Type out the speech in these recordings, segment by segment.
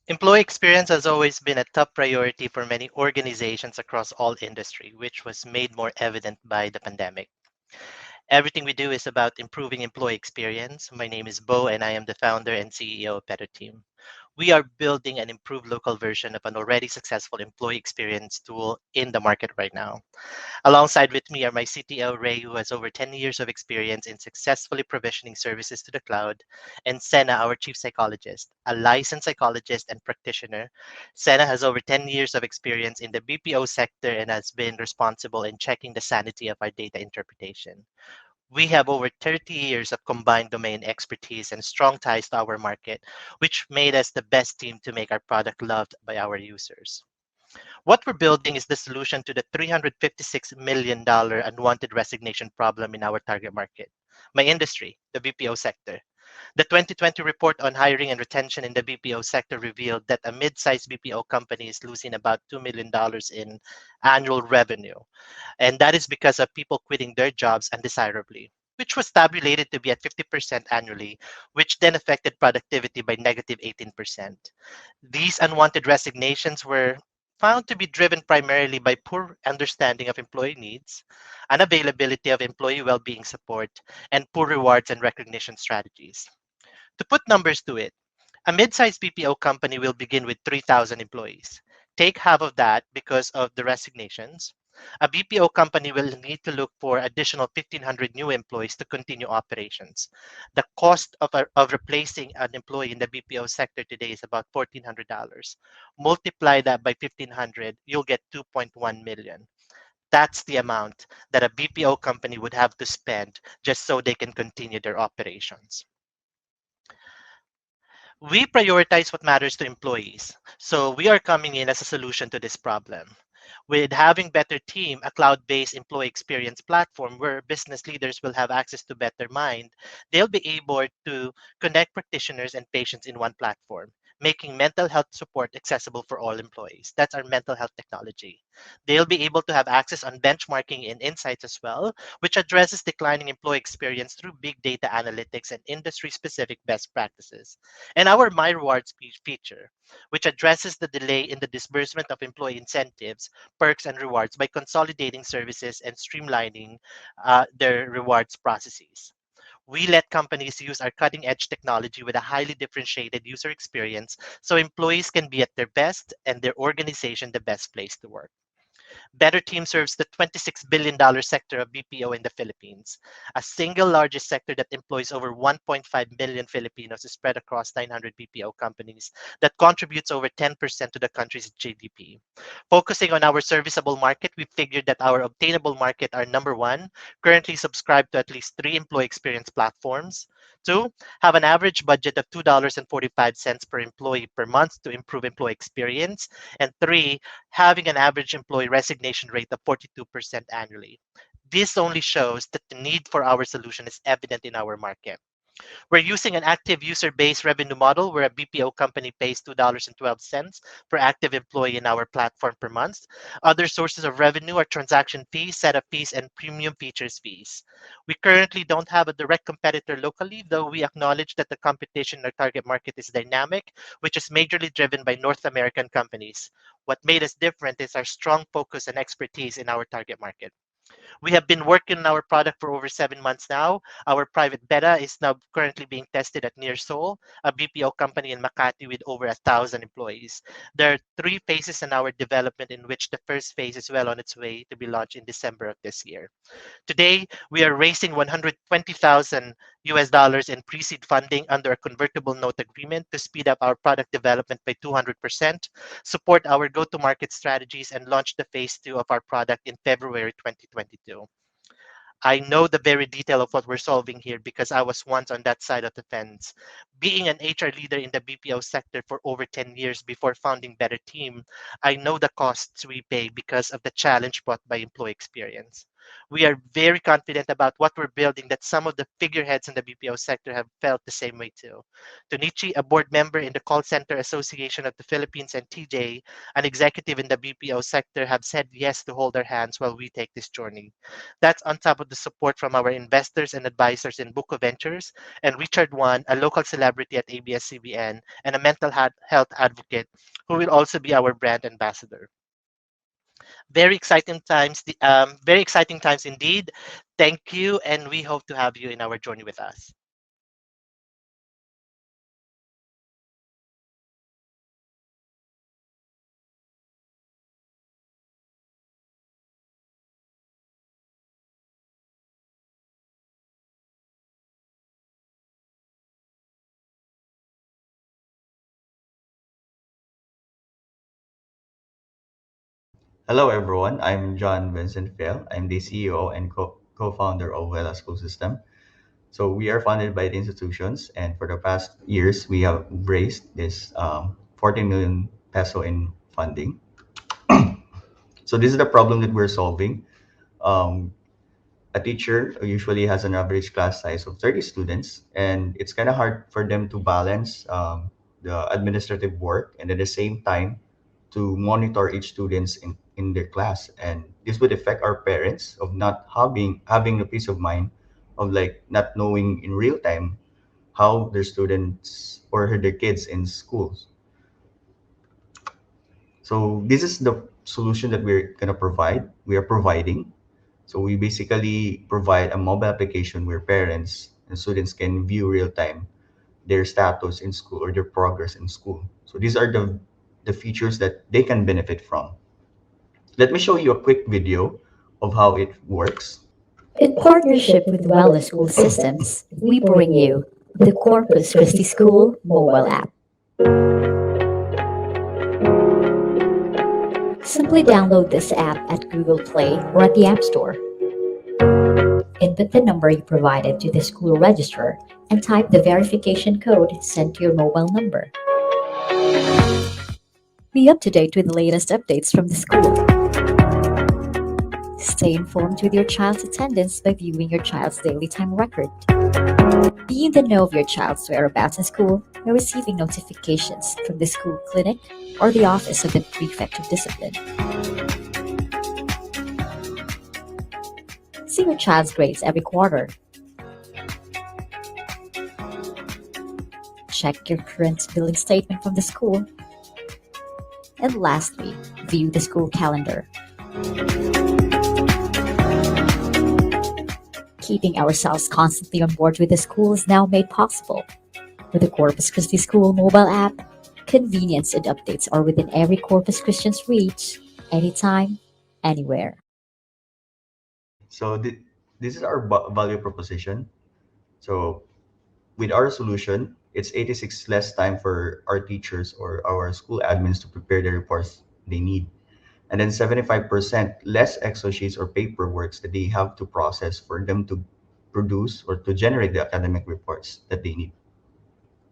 Employee experience has always been a top priority for many organizations across all industry, which was made more evident by the pandemic. Everything we do is about improving employee experience. My name is Bo, and I am the founder and CEO of Betterteam. We are building an improved local version of an already successful employee experience tool in the market right now. Alongside with me are my CTO, Ray, who has over 10 years of experience in successfully provisioning services to the cloud, and Senna, our chief psychologist, a licensed psychologist and practitioner. Senna has over 10 years of experience in the BPO sector and has been responsible in checking the sanity of our data interpretation. We have over 30 years of combined domain expertise and strong ties to our market, which made us the best team to make our product loved by our users. What we're building is the solution to the $356 million unwanted resignation problem in our target market, my industry, the BPO sector. The 2020 report on hiring and retention in the BPO sector revealed that a mid-sized BPO company is losing about $2 million in annual revenue. And that is because of people quitting their jobs undesirably, which was tabulated to be at 50% annually, which then affected productivity by negative 18%. These unwanted resignations were found to be driven primarily by poor understanding of employee needs, unavailability of employee well-being support, and poor rewards and recognition strategies. To put numbers to it, a mid-sized BPO company will begin with 3,000 employees. Take half of that because of the resignations. A BPO company will need to look for additional 1,500 new employees to continue operations. The cost of replacing an employee in the BPO sector today is about $1,400. Multiply that by 1,500, you'll get 2.1 million. That's the amount that a BPO company would have to spend just so they can continue their operations. We prioritize what matters to employees. So we are coming in as a solution to this problem. With having Betterteam, a cloud-based employee experience platform where business leaders will have access to Bettermind, they'll be able to connect practitioners and patients in one platform, making mental health support accessible for all employees. That's our mental health technology. They'll be able to have access on benchmarking and insights as well, which addresses declining employee experience through big data analytics and industry-specific best practices. And our My Rewards feature, which addresses the delay in the disbursement of employee incentives, perks, and rewards by consolidating services and streamlining their rewards processes. We let companies use our cutting edge technology with a highly differentiated user experience so employees can be at their best and their organization the best place to work. Betterteam serves the $26 billion sector of BPO in the Philippines, a single largest sector that employs over 1.5 million Filipinos spread across 900 BPO companies that contributes over 10% to the country's GDP. Focusing on our serviceable market, we figured that our obtainable market are number one, currently subscribed to at least three employee experience platforms. Two, have an average budget of $2.45 per employee per month to improve employee experience. And three, having an average employee resignation rate of 42% annually. This only shows that the need for our solution is evident in our market. We're using an active user-based revenue model where a BPO company pays $2.12 per active employee in our platform per month. Other sources of revenue are transaction fees, setup fees, and premium features fees. We currently don't have a direct competitor locally, though we acknowledge that the competition in our target market is dynamic, which is majorly driven by North American companies. What made us different is our strong focus and expertise in our target market. We have been working on our product for over 7 months now. Our private beta is now currently being tested at Near Seoul, a BPO company in Makati with over 1,000 employees. There are three phases in our development in which the first phase is well on its way to be launched in December of this year. Today, we are raising 120,000 US dollars in pre-seed funding under a convertible note agreement to speed up our product development by 200%, support our go-to-market strategies, and launch the phase two of our product in February 2022. I know the very detail of what we're solving here because I was once on that side of the fence. Being an HR leader in the BPO sector for over 10 years before founding Better Team, I know the costs we pay because of the challenge brought by employee experience. We are very confident about what we're building that some of the figureheads in the BPO sector have felt the same way too. Tonichi, a board member in the Call Center Association of the Philippines, and TJ, an executive in the BPO sector, have said yes to hold our hands while we take this journey. That's on top of the support from our investors and advisors in Buko Ventures and Richard Wan, a local celebrity at ABS-CBN and a mental health advocate who will also be our brand ambassador. Very exciting times indeed. Thank you, and we hope to have you in our journey with us. Hello, everyone. I'm John Vincent Fail. I'm the CEO and co-founder of Wella School System. So we are funded by the institutions, and for the past years, we have raised this 14 million peso in funding. So this is the problem that we're solving. Um, a teacher usually has an average class size of 30 students, and it's kind of hard for them to balance the administrative work and at the same time to monitor each students in their class. And this would affect our parents of not having the peace of mind of like not knowing in real time how their students or their kids in schools. So this is the solution that we are providing. So we basically provide a mobile application where parents and students can view real time their status in school or their progress in school. So these are the features that they can benefit from. Let me show you a quick video of how it works. In partnership with Wella School Systems, we bring you the Corpus Christi School mobile app. Simply download this app at Google Play or at the App Store. Input the number you provided to the school registrar and type the verification code sent to your mobile number. Be up to date with the latest updates from the school. Stay informed with your child's attendance by viewing your child's daily time record. Be in the know of your child's whereabouts in school by receiving notifications from the school clinic or the Office of the Prefect of Discipline. See your child's grades every quarter. Check your current billing statement from the school. And lastly, view the school calendar. Keeping ourselves constantly on board with the school is now made possible. With the Corpus Christi School mobile app, convenience and updates are within every Corpus Christian's reach, anytime, anywhere. So this is our value proposition. So with our solution, it's 86 less time for our teachers or our school admins to prepare the reports they need. And then 75% less Excel sheets or paperwork that they have to process for them to produce or to generate the academic reports that they need.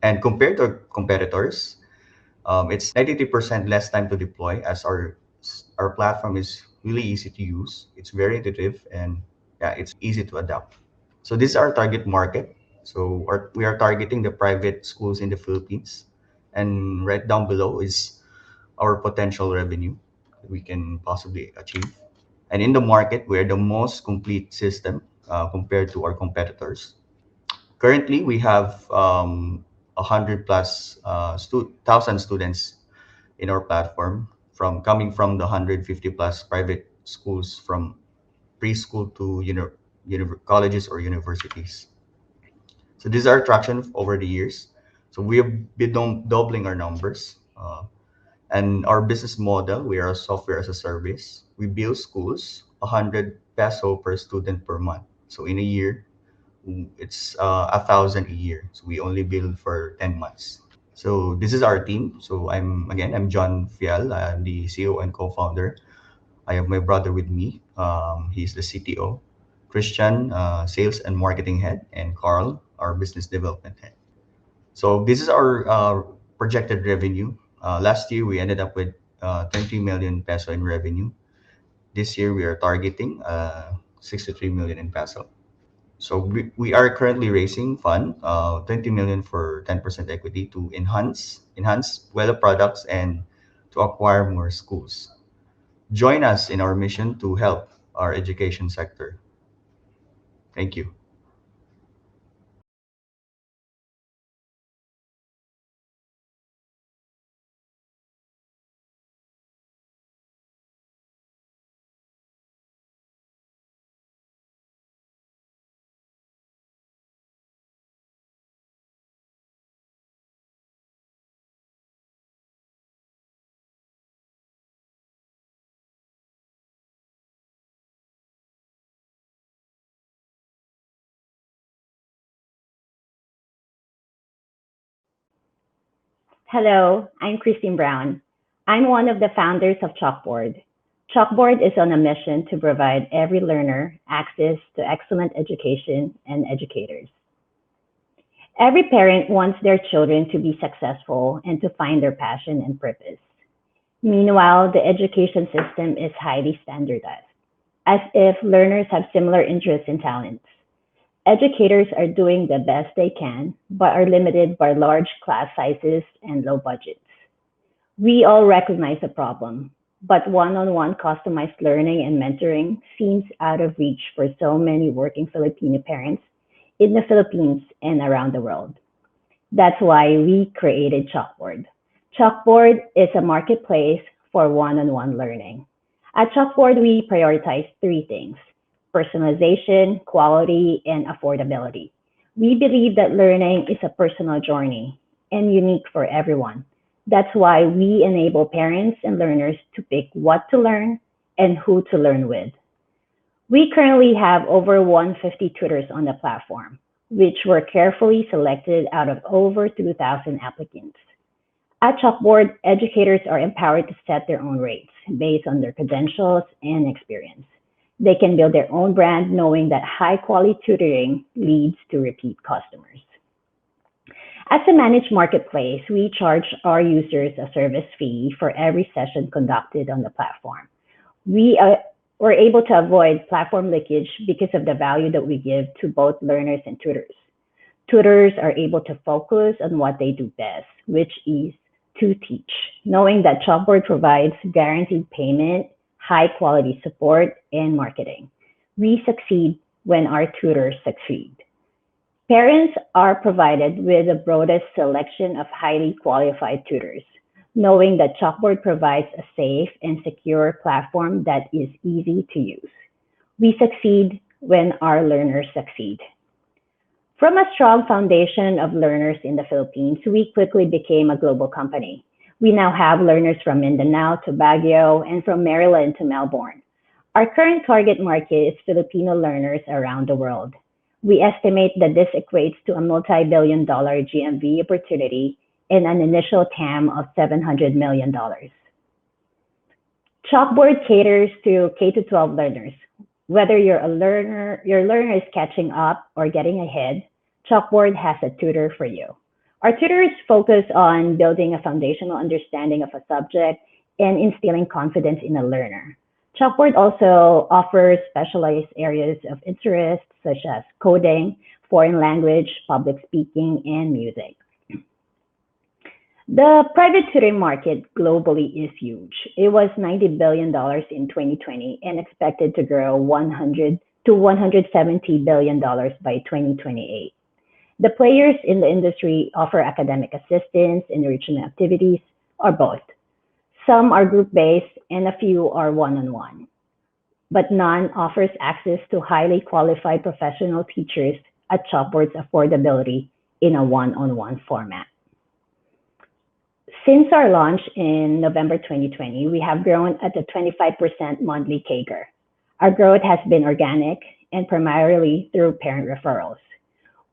And compared to competitors, it's 93% less time to deploy as our platform is really easy to use. It's very intuitive and yeah, it's easy to adapt. So this is our target market. So we are targeting the private schools in the Philippines. And right down below is our potential revenue that we can possibly achieve. And in the market, we're the most complete system compared to our competitors. Currently, we have 100 plus thousand students in our platform from coming from the 150 plus private schools from preschool to colleges or universities. So these are traction over the years. So we have been doubling our numbers. And our business model, we are a software as a service. We build schools, 100 peso per student per month. So in a year, it's 1,000 a year. So we only build for 10 months. So this is our team. So I'm John Fial. I'm the CEO and co-founder. I have my brother with me. He's the CTO. Christian, sales and marketing head, and Carl, our business development head. So this is our projected revenue. Last year we ended up with 20 million peso in revenue. This year we are targeting 63 million in peso. So we are currently raising fund, 20 million for 10% equity to enhance Wella products and to acquire more schools. Join us in our mission to help our education sector. Thank you. Hello, I'm Christine Brown. I'm one of the founders of Chalkboard. Chalkboard is on a mission to provide every learner access to excellent education and educators. Every parent wants their children to be successful and to find their passion and purpose. Meanwhile, the education system is highly standardized, as if learners have similar interests and talents. Educators are doing the best they can, but are limited by large class sizes and low budgets. We all recognize the problem, but one-on-one customized learning and mentoring seems out of reach for so many working Filipino parents in the Philippines and around the world. That's why we created Chalkboard. Chalkboard is a marketplace for one-on-one learning. At Chalkboard, we prioritize three things: personalization, quality, and affordability. We believe that learning is a personal journey and unique for everyone. That's why we enable parents and learners to pick what to learn and who to learn with. We currently have over 150 tutors on the platform, which were carefully selected out of over 2,000 applicants. At Chalkboard, educators are empowered to set their own rates based on their credentials and experience. They can build their own brand knowing that high quality tutoring leads to repeat customers. As a managed marketplace, we charge our users a service fee for every session conducted on the platform. We were able to avoid platform leakage because of the value that we give to both learners and tutors. Tutors are able to focus on what they do best, which is to teach, knowing that Chalkboard provides guaranteed payment, high quality support, and marketing. We succeed when our tutors succeed. Parents are provided with the broadest selection of highly qualified tutors, knowing that Chalkboard provides a safe and secure platform that is easy to use. We succeed when our learners succeed. From a strong foundation of learners in the Philippines, we quickly became a global company. We now have learners from Mindanao to Baguio and from Maryland to Melbourne. Our current target market is Filipino learners around the world. We estimate that this equates to a multi-billion-dollar GMV opportunity and an initial TAM of $700 million. Chalkboard caters to K-12 learners. Whether your learner is catching up or getting ahead, Chalkboard has a tutor for you. Our tutors focus on building a foundational understanding of a subject and instilling confidence in a learner. Chalkboard also offers specialized areas of interest such as coding, foreign language, public speaking, and music. The private tutoring market globally is huge. It was $90 billion in 2020 and expected to grow $100 to $170 billion by 2028. The players in the industry offer academic assistance, enrichment activities, or both. Some are group-based and a few are one-on-one, but none offers access to highly qualified professional teachers at Chalkboard's affordability in a one-on-one format. Since our launch in November 2020, we have grown at a 25% monthly CAGR. Our growth has been organic and primarily through parent referrals.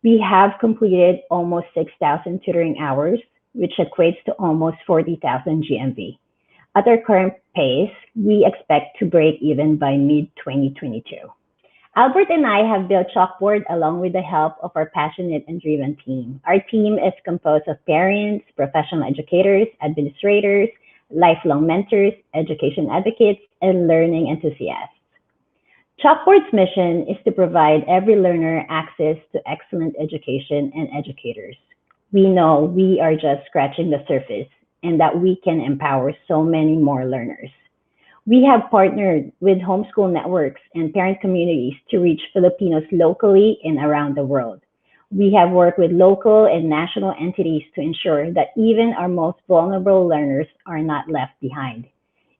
We have completed almost 6,000 tutoring hours, which equates to almost 40,000 GMV. At our current pace, we expect to break even by mid-2022. Albert and I have built Chalkboard along with the help of our passionate and driven team. Our team is composed of parents, professional educators, administrators, lifelong mentors, education advocates, and learning enthusiasts. Chalkboard's mission is to provide every learner access to excellent education and educators. We know we are just scratching the surface and that we can empower so many more learners. We have partnered with homeschool networks and parent communities to reach Filipinos locally and around the world. We have worked with local and national entities to ensure that even our most vulnerable learners are not left behind.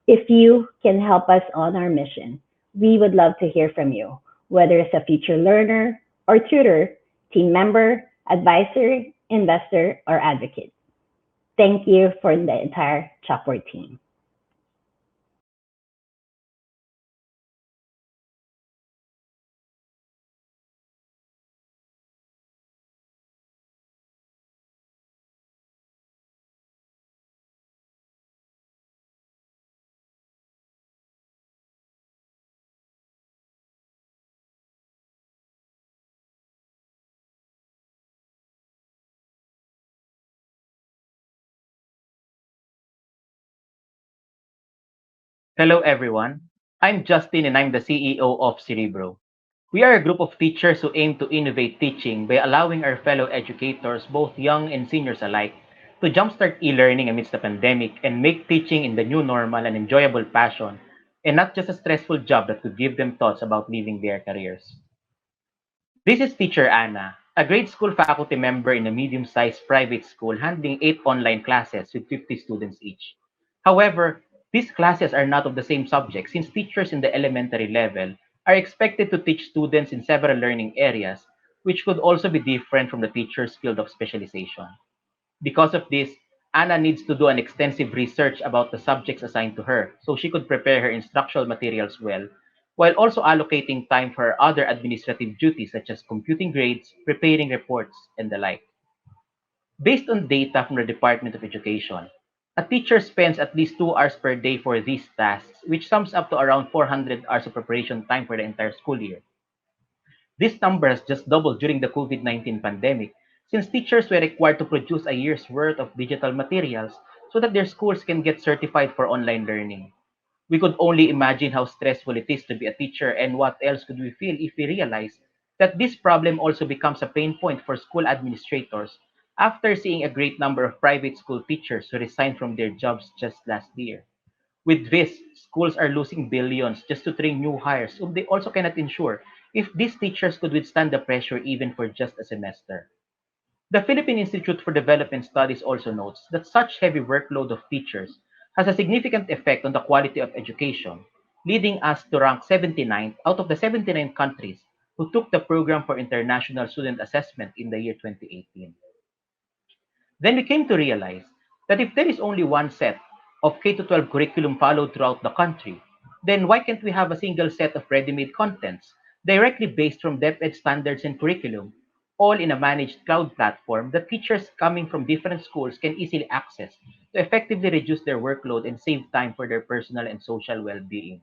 If you can help us on our mission, we would love to hear from you, whether it's a future learner or tutor, team member, advisor, investor, or advocate. Thank you for the entire Chalkboard team. Hello, everyone. I'm Justin and I'm the CEO of Cerebro. We are a group of teachers who aim to innovate teaching by allowing our fellow educators, both young and seniors alike, to jumpstart e learning amidst the pandemic and make teaching in the new normal an enjoyable passion and not just a stressful job that could give them thoughts about leaving their careers. This is Teacher Anna, a grade school faculty member in a medium sized private school handling 8 online classes with 50 students each. However, these classes are not of the same subject since teachers in the elementary level are expected to teach students in several learning areas, which could also be different from the teacher's field of specialization. Because of this, Anna needs to do an extensive research about the subjects assigned to her so she could prepare her instructional materials well, while also allocating time for her other administrative duties such as computing grades, preparing reports, and the like. Based on data from the Department of Education, a teacher spends at least 2 hours per day for these tasks, which sums up to around 400 hours of preparation time for the entire school year. This number has just doubled during the COVID-19 pandemic, since teachers were required to produce a year's worth of digital materials so that their schools can get certified for online learning. We could only imagine how stressful it is to be a teacher, and what else could we feel if we realize that this problem also becomes a pain point for school administrators after seeing a great number of private school teachers who resigned from their jobs just last year. With this, schools are losing billions just to train new hires whom they also cannot ensure if these teachers could withstand the pressure even for just a semester. The Philippine Institute for Development Studies also notes that such heavy workload of teachers has a significant effect on the quality of education, leading us to rank 79th out of the 79 countries who took the program for international student assessment in the year 2018. Then we came to realize that if there is only one set of K 12 curriculum followed throughout the country, then why can't we have a single set of ready-made contents directly based from DepEd standards and curriculum, all in a managed cloud platform that teachers coming from different schools can easily access to effectively reduce their workload and save time for their personal and social well-being?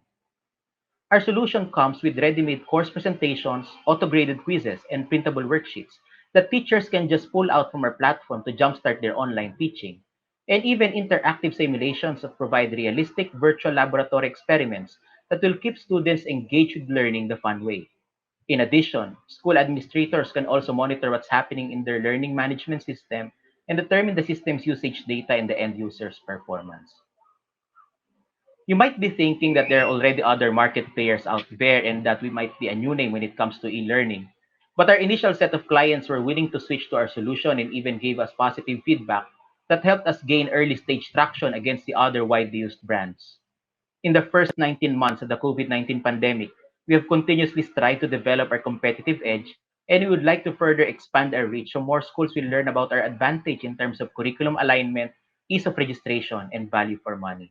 Our solution comes with ready-made course presentations, auto-graded quizzes, and printable worksheets that teachers can just pull out from our platform to jumpstart their online teaching, and even interactive simulations that provide realistic virtual laboratory experiments that will keep students engaged with learning the fun way. In addition, school administrators can also monitor what's happening in their learning management system and determine the system's usage data and the end user's performance. You might be thinking that there are already other market players out there and that we might be a new name when it comes to e-learning. But our initial set of clients were willing to switch to our solution and even gave us positive feedback that helped us gain early stage traction against the other widely used brands. In the first 19 months of the COVID-19 pandemic, we have continuously strived to develop our competitive edge, and we would like to further expand our reach so more schools will learn about our advantage in terms of curriculum alignment, ease of registration, and value for money.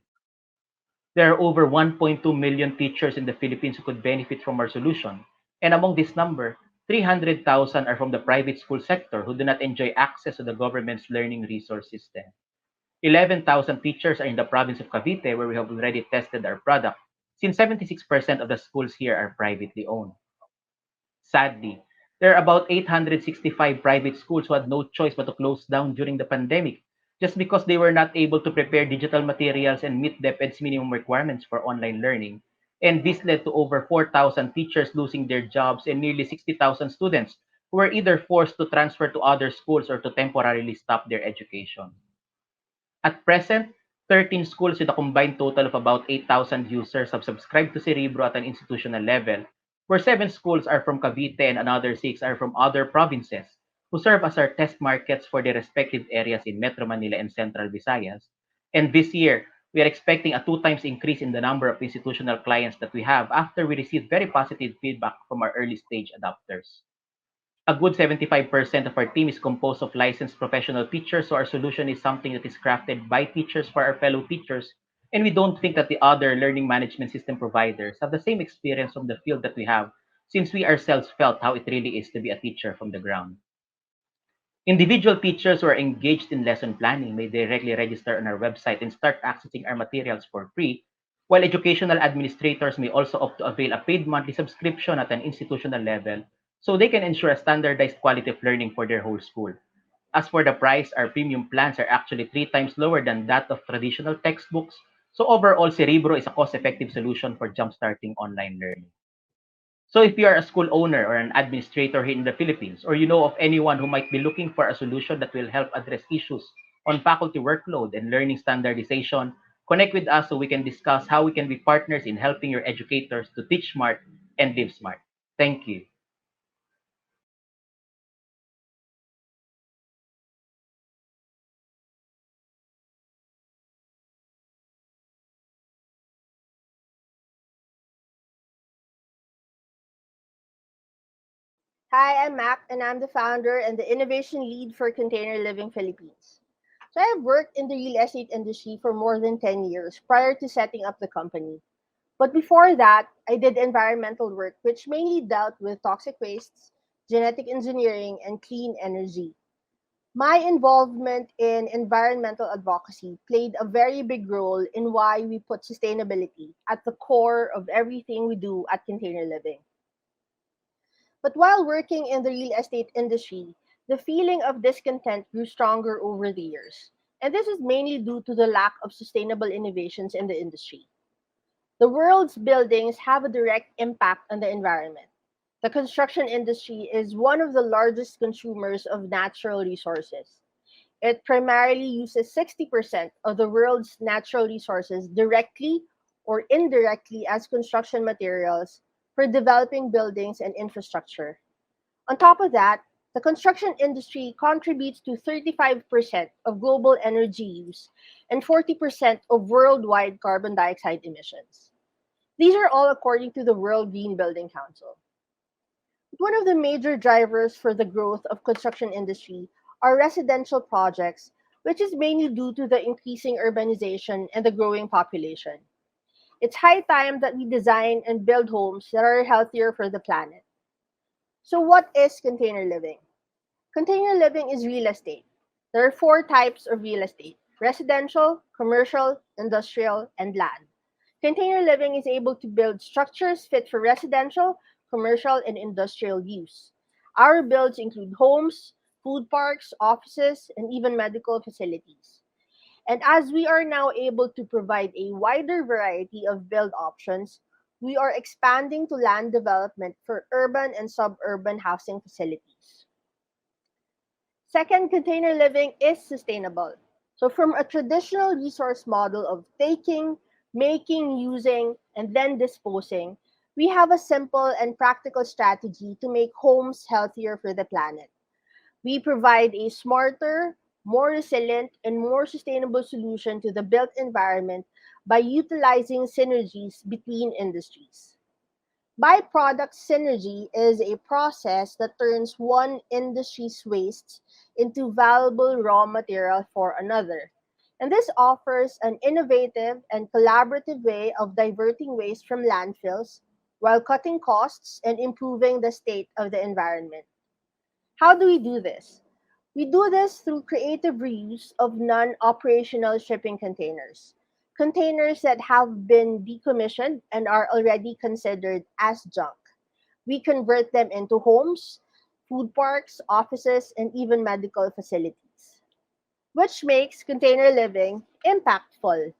There are over 1.2 million teachers in the Philippines who could benefit from our solution. And among this number, 300,000 are from the private school sector who do not enjoy access to the government's learning resource system. 11,000 teachers are in the province of Cavite where we have already tested our product, since 76% of the schools here are privately owned. Sadly, there are about 865 private schools who had no choice but to close down during the pandemic just because they were not able to prepare digital materials and meet DepEd's minimum requirements for online learning, And this led to over 4,000 teachers losing their jobs and nearly 60,000 students who were either forced to transfer to other schools or to temporarily stop their education. At present, 13 schools with a combined total of about 8,000 users have subscribed to Cerebro at an institutional level, where 7 schools are from Cavite and another 6 are from other provinces, who serve as our test markets for their respective areas in Metro Manila and Central Visayas. And this year, we are expecting a 2 times increase in the number of institutional clients that we have after we received very positive feedback from our early stage adopters. A good 75% of our team is composed of licensed professional teachers, so our solution is something that is crafted by teachers for our fellow teachers, and we don't think that the other learning management system providers have the same experience from the field that we have, since we ourselves felt how it really is to be a teacher from the ground. Individual teachers who are engaged in lesson planning may directly register on our website and start accessing our materials for free, while educational administrators may also opt to avail a paid monthly subscription at an institutional level so they can ensure a standardized quality of learning for their whole school. As for the price, our premium plans are actually 3 times lower than that of traditional textbooks, so overall, Cerebro is a cost-effective solution for jumpstarting online learning. So if you are a school owner or an administrator here in the Philippines, or you know of anyone who might be looking for a solution that will help address issues on faculty workload and learning standardization, connect with us so we can discuss how we can be partners in helping your educators to teach smart and live smart. Thank you. Hi, I'm Mac, and I'm the founder and the innovation lead for Container Living Philippines. So I've worked in the real estate industry for more than 10 years prior to setting up the company. But before that, I did environmental work, which mainly dealt with toxic wastes, genetic engineering, and clean energy. My involvement in environmental advocacy played a very big role in why we put sustainability at the core of everything we do at Container Living. But while working in the real estate industry, the feeling of discontent grew stronger over the years. And this is mainly due to the lack of sustainable innovations in the industry. The world's buildings have a direct impact on the environment. The construction industry is one of the largest consumers of natural resources. It primarily uses 60% of the world's natural resources directly or indirectly as construction materials for developing buildings and infrastructure. On top of that, the construction industry contributes to 35% of global energy use and 40% of worldwide carbon dioxide emissions. These are all according to the World Green Building Council. One of the major drivers for the growth of construction industry are residential projects, which is mainly due to the increasing urbanization and the growing population. It's high time that we design and build homes that are healthier for the planet. So what is container living? Container living is real estate. There are 4 types of real estate: residential, commercial, industrial, and land. Container living is able to build structures fit for residential, commercial, and industrial use. Our builds include homes, food parks, offices, and even medical facilities. And as we are now able to provide a wider variety of build options, we are expanding to land development for urban and suburban housing facilities. Second, container living is sustainable. So, from a traditional resource model of taking, making, using, and then disposing, we have a simple and practical strategy to make homes healthier for the planet. We provide a smarter, more resilient, and more sustainable solution to the built environment by utilizing synergies between industries. Byproduct synergy is a process that turns one industry's wastes into valuable raw material for another. And this offers an innovative and collaborative way of diverting waste from landfills while cutting costs and improving the state of the environment. How do we do this? We do this through creative reuse of non-operational shipping containers. Containers that have been decommissioned and are already considered as junk. We convert them into homes, food parks, offices, and even medical facilities, which makes container living impactful.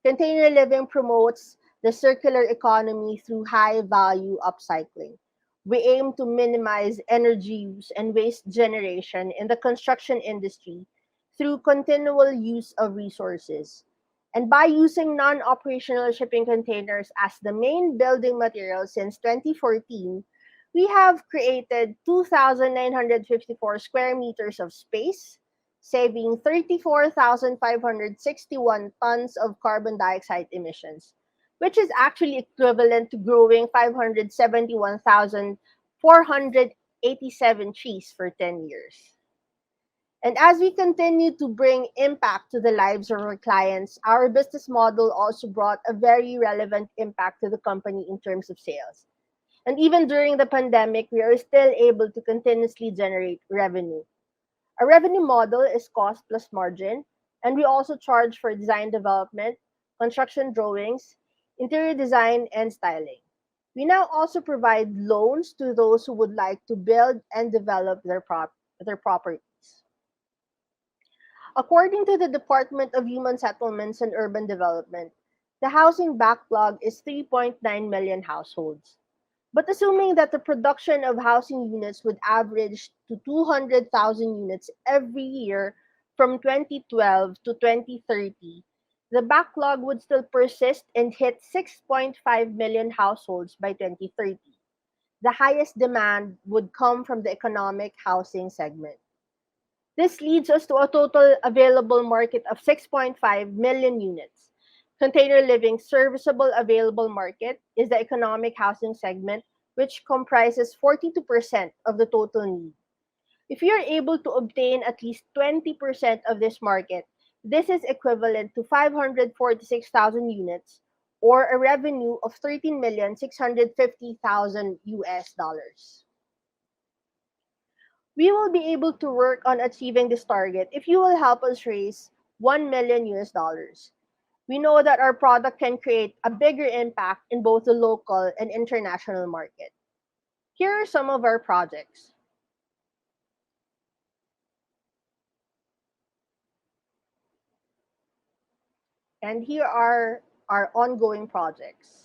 Container living promotes the circular economy through high value upcycling. We aim to minimize energy use and waste generation in the construction industry through continual use of resources. And by using non operational shipping containers as the main building material since 2014, we have created 2,954 square meters of space, saving 34,561 tons of carbon dioxide emissions, which is actually equivalent to growing 571,487 trees for 10 years. And as we continue to bring impact to the lives of our clients, our business model also brought a very relevant impact to the company in terms of sales. And even during the pandemic, we are still able to continuously generate revenue. Our revenue model is cost plus margin, and we also charge for design development, construction drawings, interior design, and styling. We now also provide loans to those who would like to build and develop their properties. According to the Department of Human Settlements and Urban Development, the housing backlog is 3.9 million households. But assuming that the production of housing units would average to 200,000 units every year from 2012 to 2030, the backlog would still persist and hit 6.5 million households by 2030. The highest demand would come from the economic housing segment. This leads us to a total available market of 6.5 million units. Container living serviceable available market is the economic housing segment, which comprises 42% of the total need. If you are able to obtain at least 20% of this market, this is equivalent to 546,000 units or a revenue of 13,650,000 US dollars. We will be able to work on achieving this target if you will help us raise 1 million US dollars. We know that our product can create a bigger impact in both the local and international market. Here are some of our projects. And here are our ongoing projects.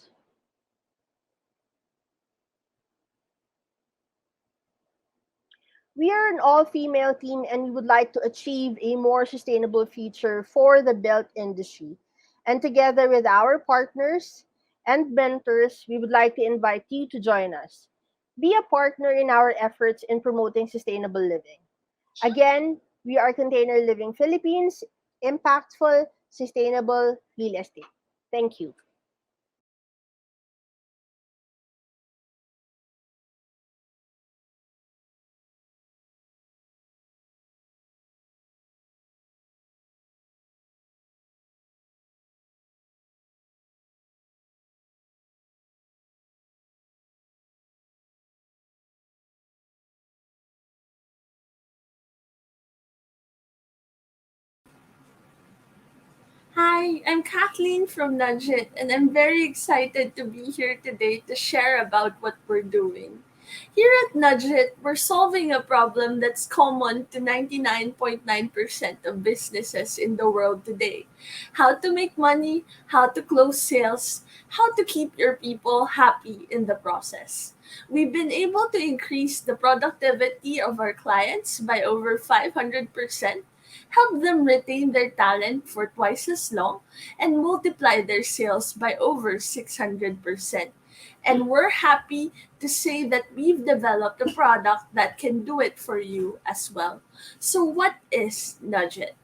We are an all-female team and we would like to achieve a more sustainable future for the built industry. And together with our partners and mentors, we would like to invite you to join us. Be a partner in our efforts in promoting sustainable living. Again, we are Container Living Philippines, impactful, sustainable real estate. Thank you. Hi, I'm Kathleen from Nugent, and I'm very excited to be here today to share about what we're doing. Here at Nugent, we're solving a problem that's common to 99.9% of businesses in the world today. How to make money, how to close sales, how to keep your people happy in the process. We've been able to increase the productivity of our clients by over 500%, help them retain their talent for twice as long, and multiply their sales by over 600%. And we're happy to say that we've developed a product that can do it for you as well. So, what is Nugget?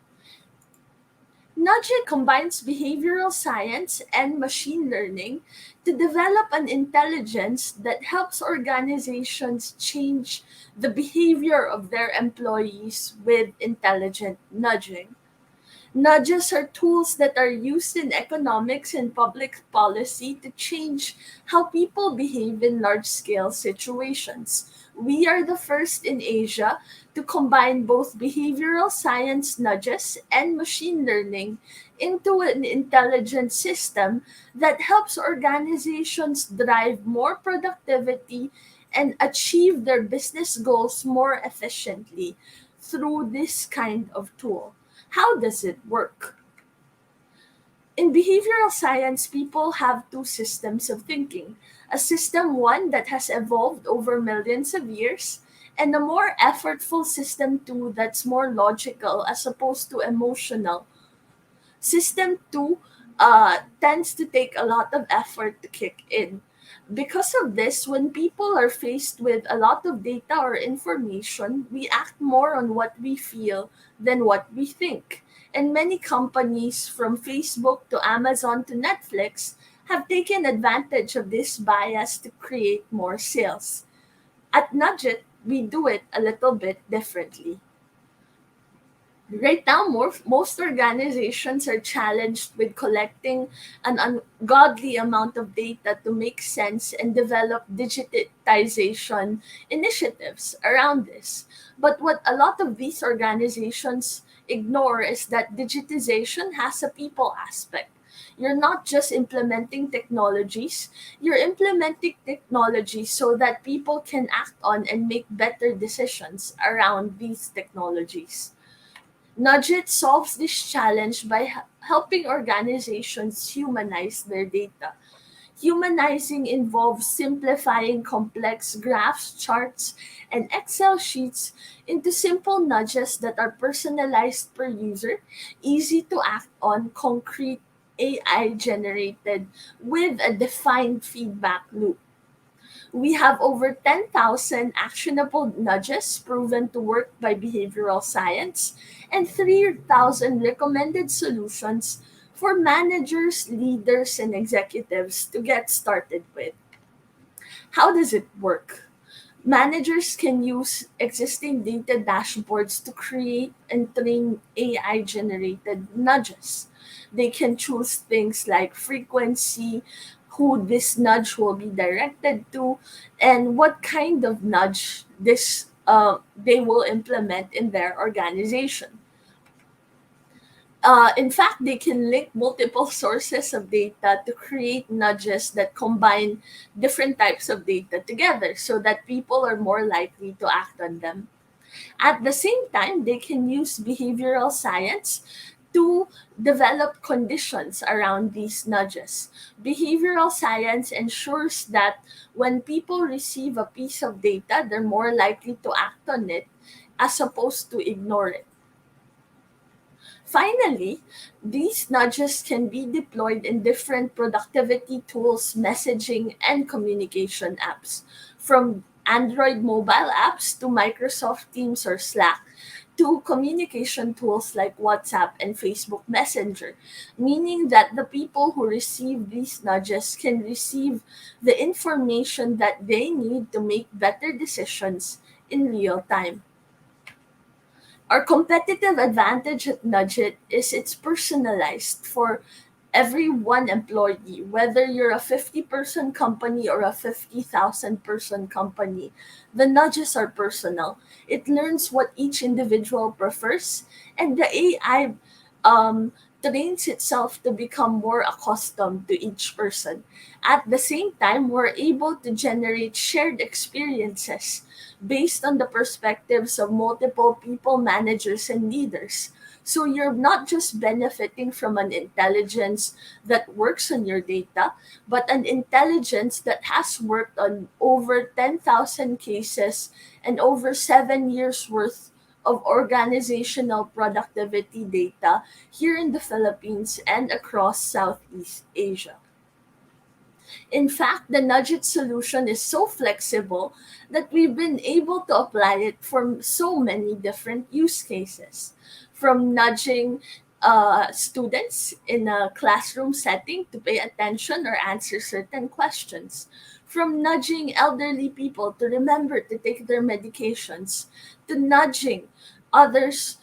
Nugget combines behavioral science and machine learning to develop an intelligence that helps organizations change the behavior of their employees with intelligent nudging. Nudges are tools that are used in economics and public policy to change how people behave in large scale situations. We are the first in Asia to combine both behavioral science nudges and machine learning into an intelligent system that helps organizations drive more productivity and achieve their business goals more efficiently through this kind of tool. How does it work? In behavioral science, people have two systems of thinking: a system one that has evolved over millions of years, and a more effortful system two that's more logical as opposed to emotional. System 2 tends to take a lot of effort to kick in. Because of this, when people are faced with a lot of data or information, we act more on what we feel than what we think. And many companies, from Facebook to Amazon to Netflix, have taken advantage of this bias to create more sales. At Nugget, we do it a little bit differently. Right now, most organizations are challenged with collecting an ungodly amount of data to make sense and develop digitization initiatives around this. But what a lot of these organizations ignore is that digitization has a people aspect. You're not just implementing technologies, you're implementing technologies so that people can act on and make better decisions around these technologies. Nugget solves this challenge by helping organizations humanize their data. Humanizing involves simplifying complex graphs, charts, and Excel sheets into simple nudges that are personalized per user, easy to act on, concrete, AI generated, with a defined feedback loop. We have over 10,000 actionable nudges proven to work by behavioral science and 3,000 recommended solutions for managers, leaders, and executives to get started with. How does it work? Managers can use existing data dashboards to create and train AI generated nudges. They can choose things like frequency, who this nudge will be directed to, and what kind of nudge they will implement in their organization. In fact, they can link multiple sources of data to create nudges that combine different types of data together so that people are more likely to act on them. At the same time, they can use behavioral science to develop conditions around these nudges. Behavioral science ensures that when people receive a piece of data, they're more likely to act on it as opposed to ignore it. Finally, these nudges can be deployed in different productivity tools, messaging, and communication apps, from Android mobile apps to Microsoft Teams or Slack, to communication tools like WhatsApp and Facebook Messenger, meaning that the people who receive these nudges can receive the information that they need to make better decisions in real time. Our competitive advantage at Nudget is it's personalized for every one employee, whether you're a 50-person company or a 50,000-person company. The nudges are personal. It learns what each individual prefers, and the AI um, trains itself to become more accustomed to each person. At the same time, we're able to generate shared experiences based on the perspectives of multiple people, managers, and leaders. So you're not just benefiting from an intelligence that works on your data, but an intelligence that has worked on over 10,000 cases and over 7 years worth of organizational productivity data here in the Philippines and across Southeast Asia. In fact, the Nudget solution is so flexible that we've been able to apply it for so many different use cases. From nudging students in a classroom setting to pay attention or answer certain questions, from nudging elderly people to remember to take their medications, to nudging others,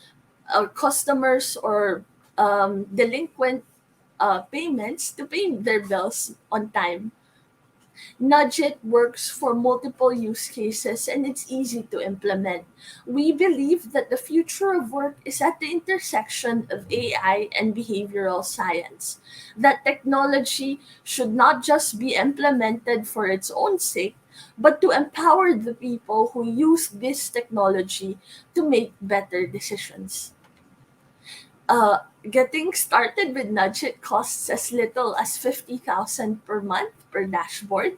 customers, or delinquent payments to pay their bills on time. Nudget works for multiple use cases and it's easy to implement. We believe that the future of work is at the intersection of AI and behavioral science. That technology should not just be implemented for its own sake, but to empower the people who use this technology to make better decisions. Getting started with Nugget costs as little as 50,000 per month per dashboard.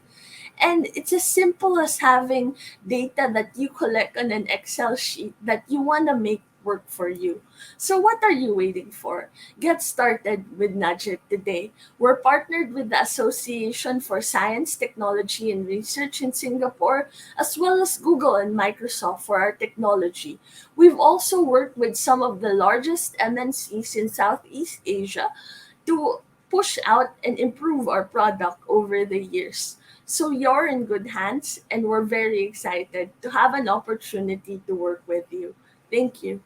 And it's as simple as having data that you collect on an Excel sheet that you want to make work for you. So, what are you waiting for? Get started with Nugget today. We're partnered with the Association for Science, Technology, and Research in Singapore, as well as Google and Microsoft for our technology. We've also worked with some of the largest MNCs in Southeast Asia to push out and improve our product over the years. So you're in good hands, and we're very excited to have an opportunity to work with you. Thank you.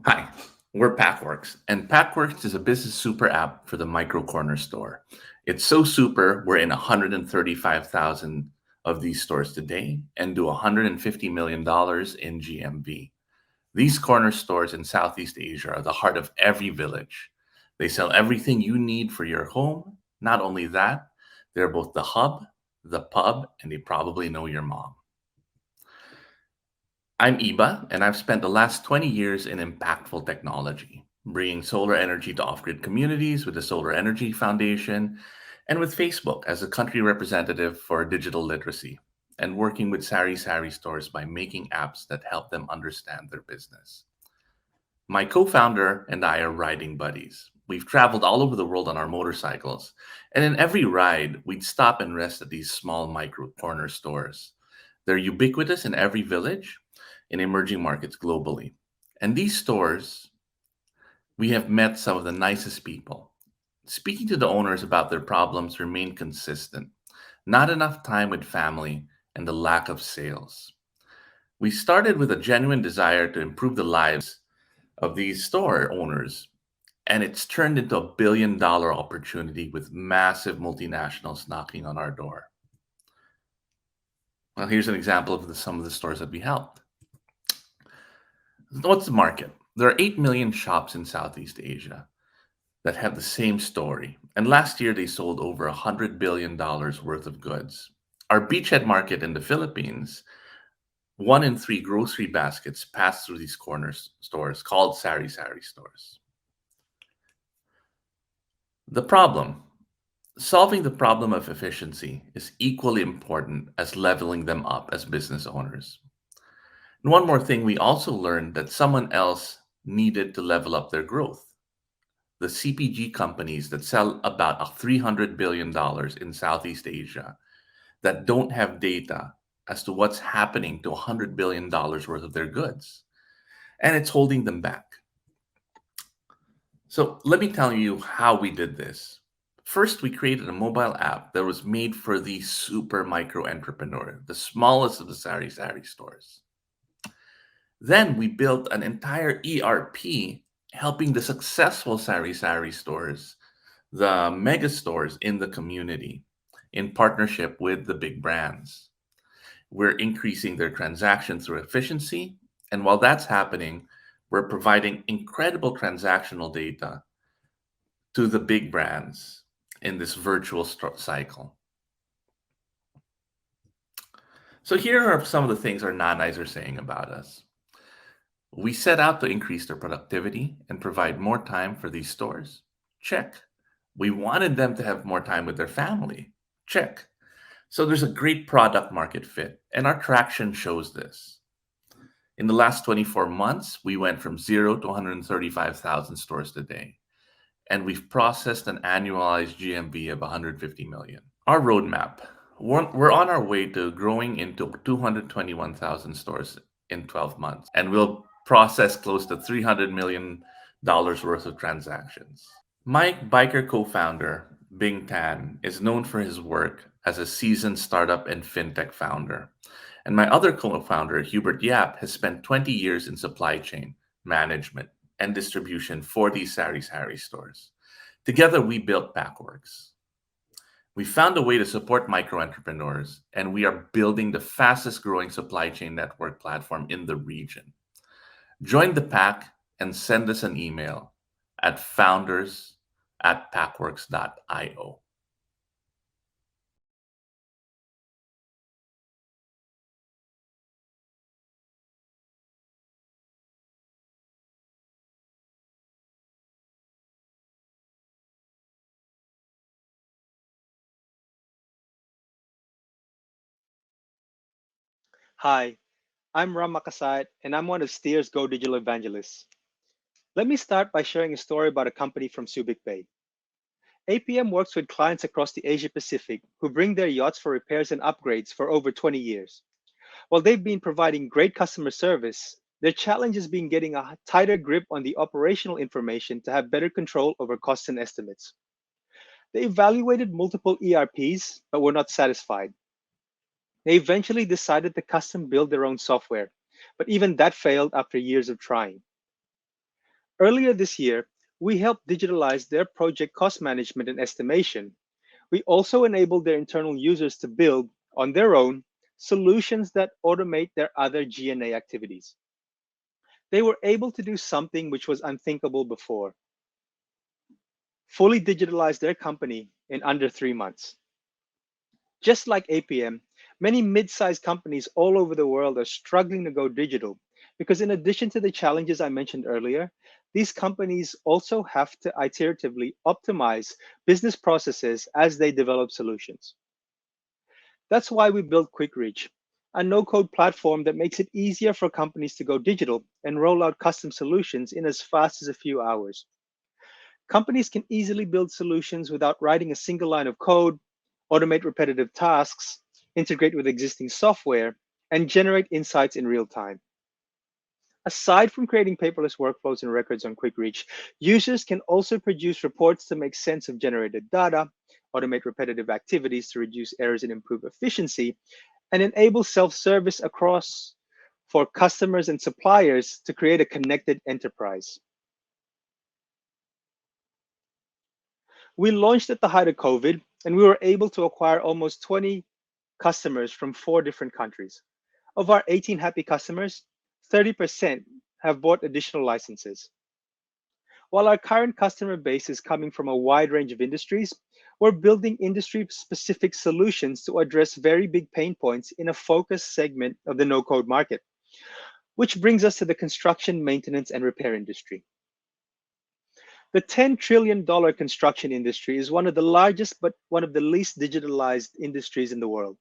Hi, we're Pathworks, and Pathworks is a business super app for the micro corner store. It's so super, we're in 135,000 of these stores today and do $150 million in GMV. These corner stores in Southeast Asia are the heart of every village. They sell everything you need for your home. Not only that, they're both the hub, the pub, and they probably know your mom. I'm Iba, and I've spent the last 20 years in impactful technology, bringing solar energy to off grid communities with the Solar Energy Foundation, and with Facebook as a country representative for digital literacy, and working with Sari Sari stores by making apps that help them understand their business. My co founder and I are riding buddies. We've traveled all over the world on our motorcycles, and in every ride, we'd stop and rest at these small micro corner stores. They're ubiquitous in every village in emerging markets globally. And these stores, we have met some of the nicest people. Speaking to the owners about their problems remain consistent. Not enough time with family and the lack of sales. We started with a genuine desire to improve the lives of these store owners, and it's turned into a billion-dollar opportunity with massive multinationals knocking on our door. Well, here's an example of some of the stores that we helped. What's the market? There are 8 million shops in Southeast Asia that have the same story. And last year, they sold over $100 billion worth of goods. Our beachhead market in the Philippines, 1 in 3 grocery baskets pass through these corner stores called Sari Sari stores. The problem. Solving the problem of efficiency is equally important as leveling them up as business owners. And one more thing, we also learned that someone else needed to level up their growth. The CPG companies that sell about $300 billion in Southeast Asia that don't have data as to what's happening to $100 billion worth of their goods. And it's holding them back. So let me tell you how we did this. First, we created a mobile app that was made for the super micro entrepreneur, the smallest of the Sari Sari stores. Then we built an entire ERP helping the successful Sari Sari stores, the mega stores in the community, in partnership with the big brands. We're increasing their transactions through efficiency. And while that's happening, we're providing incredible transactional data to the big brands in this virtual cycle. So here are some of the things our nanais are saying about us. We set out to increase their productivity and provide more time for these stores. Check. We wanted them to have more time with their family. Check. So there's a great product market fit, and our traction shows this. In the last 24 months, we went from 0 to 135,000 stores today, and we've processed an annualized GMV of 150 million. Our roadmap. We're on our way to growing into 221,000 stores in 12 months, and we'll process close to $300 million worth of transactions. My biker co-founder, Bing Tan, is known for his work as a seasoned startup and fintech founder. And my other co-founder, Hubert Yap, has spent 20 years in supply chain management and distribution for these Sari Sari stores. Together, we built Pathworks. We found a way to support micro entrepreneurs, and we are building the fastest growing supply chain network platform in the region. Join the pack and send us an email at founders@packworks.io. Hi, I'm Ram Makasait, and I'm one of Steer's Go Digital Evangelists. Let me start by sharing a story about a company from Subic Bay. APM works with clients across the Asia Pacific who bring their yachts for repairs and upgrades for over 20 years. While they've been providing great customer service, their challenge has been getting a tighter grip on the operational information to have better control over costs and estimates. They evaluated multiple ERPs but were not satisfied. They eventually decided to custom build their own software, but even that failed after years of trying. Earlier this year, we helped digitalize their project cost management and estimation. We also enabled their internal users to build, on their own, solutions that automate their other G&A activities. They were able to do something which was unthinkable before: fully digitalize their company in under 3 months. Just like APM, many mid-sized companies all over the world are struggling to go digital because, in addition to the challenges I mentioned earlier, these companies also have to iteratively optimize business processes as they develop solutions. That's why we built QuickReach, a no-code platform that makes it easier for companies to go digital and roll out custom solutions in as fast as a few hours. Companies can easily build solutions without writing a single line of code, automate repetitive tasks, integrate with existing software, and generate insights in real time. Aside from creating paperless workflows and records on QuickReach, users can also produce reports to make sense of generated data, automate repetitive activities to reduce errors and improve efficiency, and enable self-service across for customers and suppliers to create a connected enterprise. We launched at the height of COVID, and we were able to acquire almost 20 customers from 4 different countries. Of our 18 happy customers, 30% have bought additional licenses. While our current customer base is coming from a wide range of industries, we're building industry-specific solutions to address very big pain points in a focused segment of the no-code market, which brings us to the construction, maintenance, and repair industry. The $10 trillion construction industry is one of the largest but one of the least digitalized industries in the world.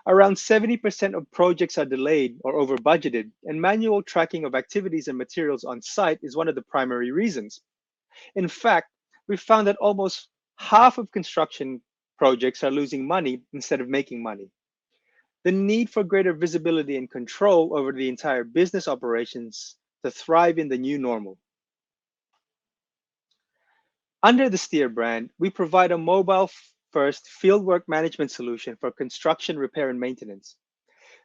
Around 70% of projects are delayed or over budgeted, and manual tracking of activities and materials on site is one of the primary reasons. In fact, we found that almost half of construction projects are losing money instead of making money. The need for greater visibility and control over the entire business operations to thrive in the new normal. Under the Steer brand, we provide a mobile-first fieldwork management solution for construction, repair, and maintenance.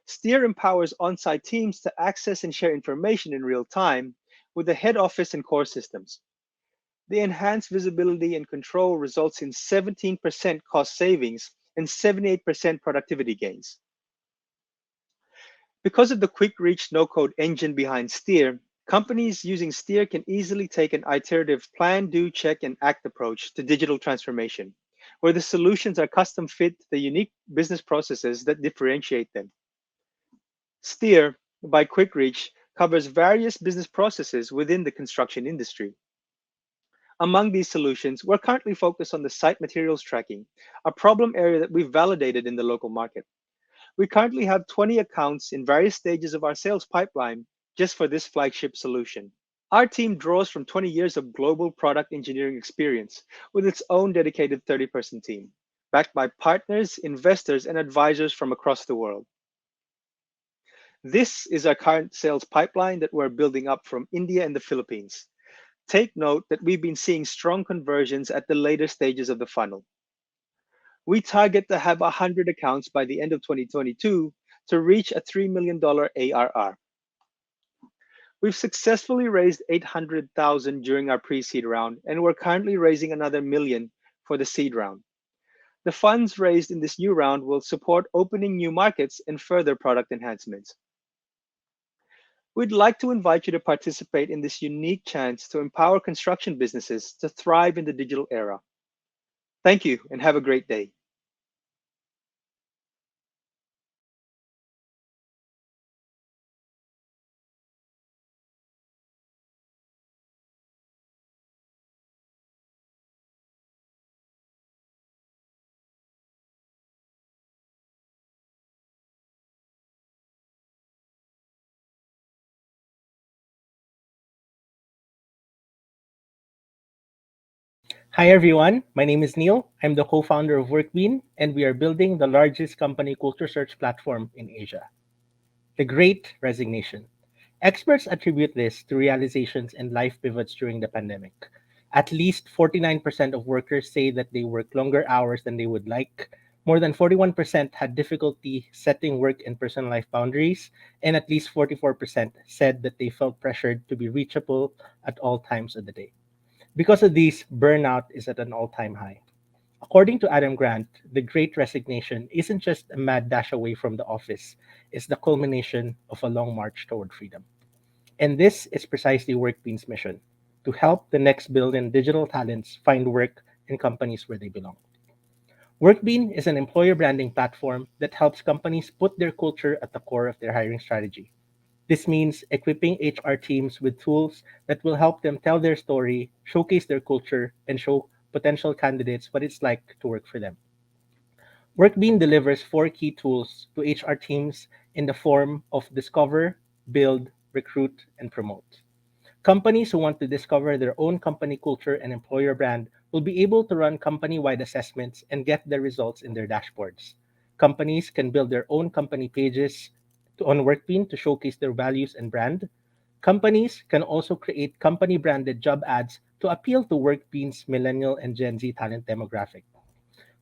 Steer empowers on-site teams to access and share information in real time with the head office and core systems. The enhanced visibility and control results in 17% cost savings and 78% productivity gains. Because of the QuickReach no-code engine behind Steer, companies using Steer can easily take an iterative plan, do, check, and act approach to digital transformation, where the solutions are custom fit to the unique business processes that differentiate them. Steer, by QuickReach, covers various business processes within the construction industry. Among these solutions, we're currently focused on the site materials tracking, a problem area that we've validated in the local market. We currently have 20 accounts in various stages of our sales pipeline just for this flagship solution. Our team draws from 20 years of global product engineering experience with its own dedicated 30-person team, backed by partners, investors, and advisors from across the world. This is our current sales pipeline that we're building up from India and the Philippines. Take note that we've been seeing strong conversions at the later stages of the funnel. We target to have 100 accounts by the end of 2022 to reach a $3 million ARR. We've successfully raised $800,000 during our pre-seed round, and we're currently raising another $1 million for the seed round. The funds raised in this new round will support opening new markets and further product enhancements. We'd like to invite you to participate in this unique chance to empower construction businesses to thrive in the digital era. Thank you and have a great day. Hi everyone, my name is Neil. I'm the co-founder of Workbean, and we are building the largest company culture search platform in Asia. The Great Resignation. Experts attribute this to realizations and life pivots during the pandemic. At least 49% of workers say that they work longer hours than they would like. More than 41% had difficulty setting work and personal life boundaries, and at least 44% said that they felt pressured to be reachable at all times of the day. Because of these, burnout is at an all-time high. According to Adam Grant, the Great Resignation isn't just a mad dash away from the office, it's the culmination of a long march toward freedom. And this is precisely Workbean's mission, to help the next billion digital talents find work in companies where they belong. Workbean is an employer branding platform that helps companies put their culture at the core of their hiring strategy. This means equipping HR teams with tools that will help them tell their story, showcase their culture, and show potential candidates what it's like to work for them. Workbean delivers four key tools to HR teams in the form of discover, build, recruit, and promote. Companies who want to discover their own company culture and employer brand will be able to run company-wide assessments and get the results in their dashboards. Companies can build their own company pages on Workbean to showcase their values and brand. Companies can also create company-branded job ads to appeal to Workbean's millennial and Gen Z talent demographic.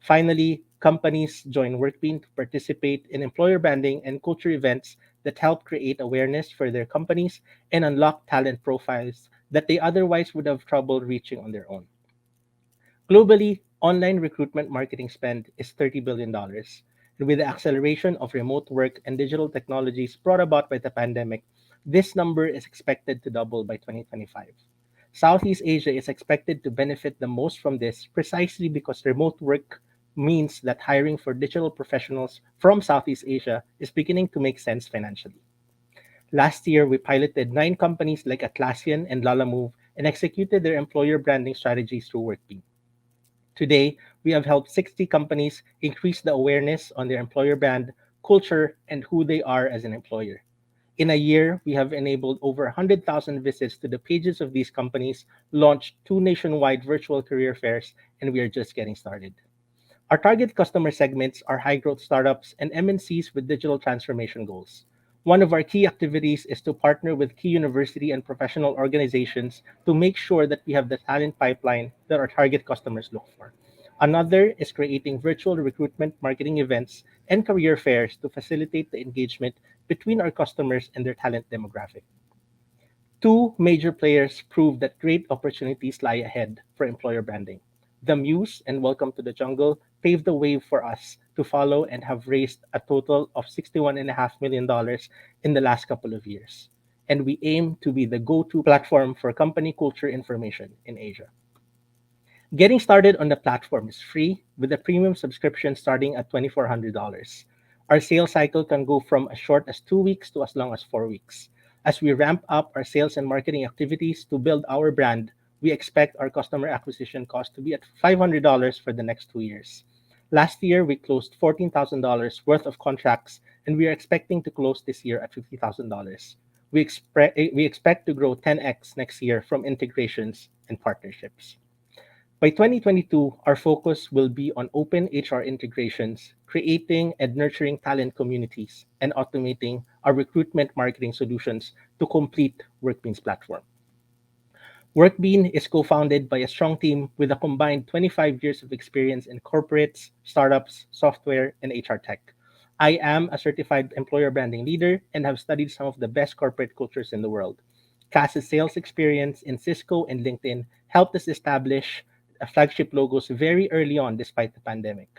Finally, companies join Workbean to participate in employer branding and culture events that help create awareness for their companies and unlock talent profiles that they otherwise would have trouble reaching on their own. Globally, online recruitment marketing spend is $30 billion. And with the acceleration of remote work and digital technologies brought about by the pandemic, this number is expected to double by 2025. Southeast Asia is expected to benefit the most from this precisely because remote work means that hiring for digital professionals from Southeast Asia is beginning to make sense financially. Last year, we piloted 9 companies like Atlassian and Lalamove and executed their employer branding strategies through Workbean. Today, we have helped 60 companies increase the awareness on their employer brand, culture, and who they are as an employer. In a year, we have enabled over 100,000 visits to the pages of these companies, launched 2 nationwide virtual career fairs, and we are just getting started. Our target customer segments are high-growth startups and MNCs with digital transformation goals. One of our key activities is to partner with key university and professional organizations to make sure that we have the talent pipeline that our target customers look for. Another is creating virtual recruitment marketing events and career fairs to facilitate the engagement between our customers and their talent demographic. 2 major players prove that great opportunities lie ahead for employer branding. The Muse and Welcome to the Jungle paved the way for us to follow and have raised a total of $61.5 million in the last couple of years. And we aim to be the go-to platform for company culture information in Asia. Getting started on the platform is free, with a premium subscription starting at $2,400. Our sales cycle can go from as short as 2 weeks to as long as 4 weeks. As we ramp up our sales and marketing activities to build our brand, we expect our customer acquisition cost to be at $500 for the next 2 years. Last year, we closed $14,000 worth of contracts, and we are expecting to close this year at $50,000. We expect to grow 10x next year from integrations and partnerships. By 2022, our focus will be on open HR integrations, creating and nurturing talent communities, and automating our recruitment marketing solutions to complete Workbean's platform. Workbean is co-founded by a strong team with a combined 25 years of experience in corporates, startups, software, and HR tech. I am a certified employer branding leader and have studied some of the best corporate cultures in the world. Cass's sales experience in Cisco and LinkedIn helped us establish flagship logos very early on despite the pandemic.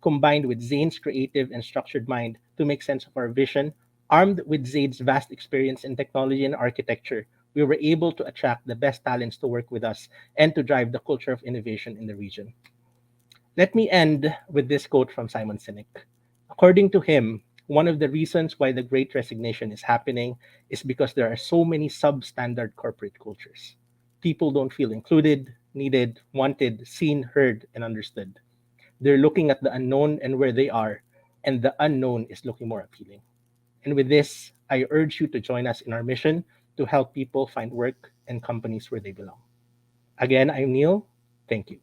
combined with Zane's creative and structured mind to make sense of our vision, armed with Zane's vast experience in technology and architecture, we were able to attract the best talents to work with us and to drive the culture of innovation in the region. Let me end with this quote from Simon Sinek. According to him, one of the reasons why the Great Resignation is happening is because there are so many substandard corporate cultures. People don't feel included, needed, wanted, seen, heard, and understood. They're looking at the unknown and where they are, and the unknown is looking more appealing. And with this, I urge you to join us in our mission to help people find work and companies where they belong. Again, I'm Neil. Thank you.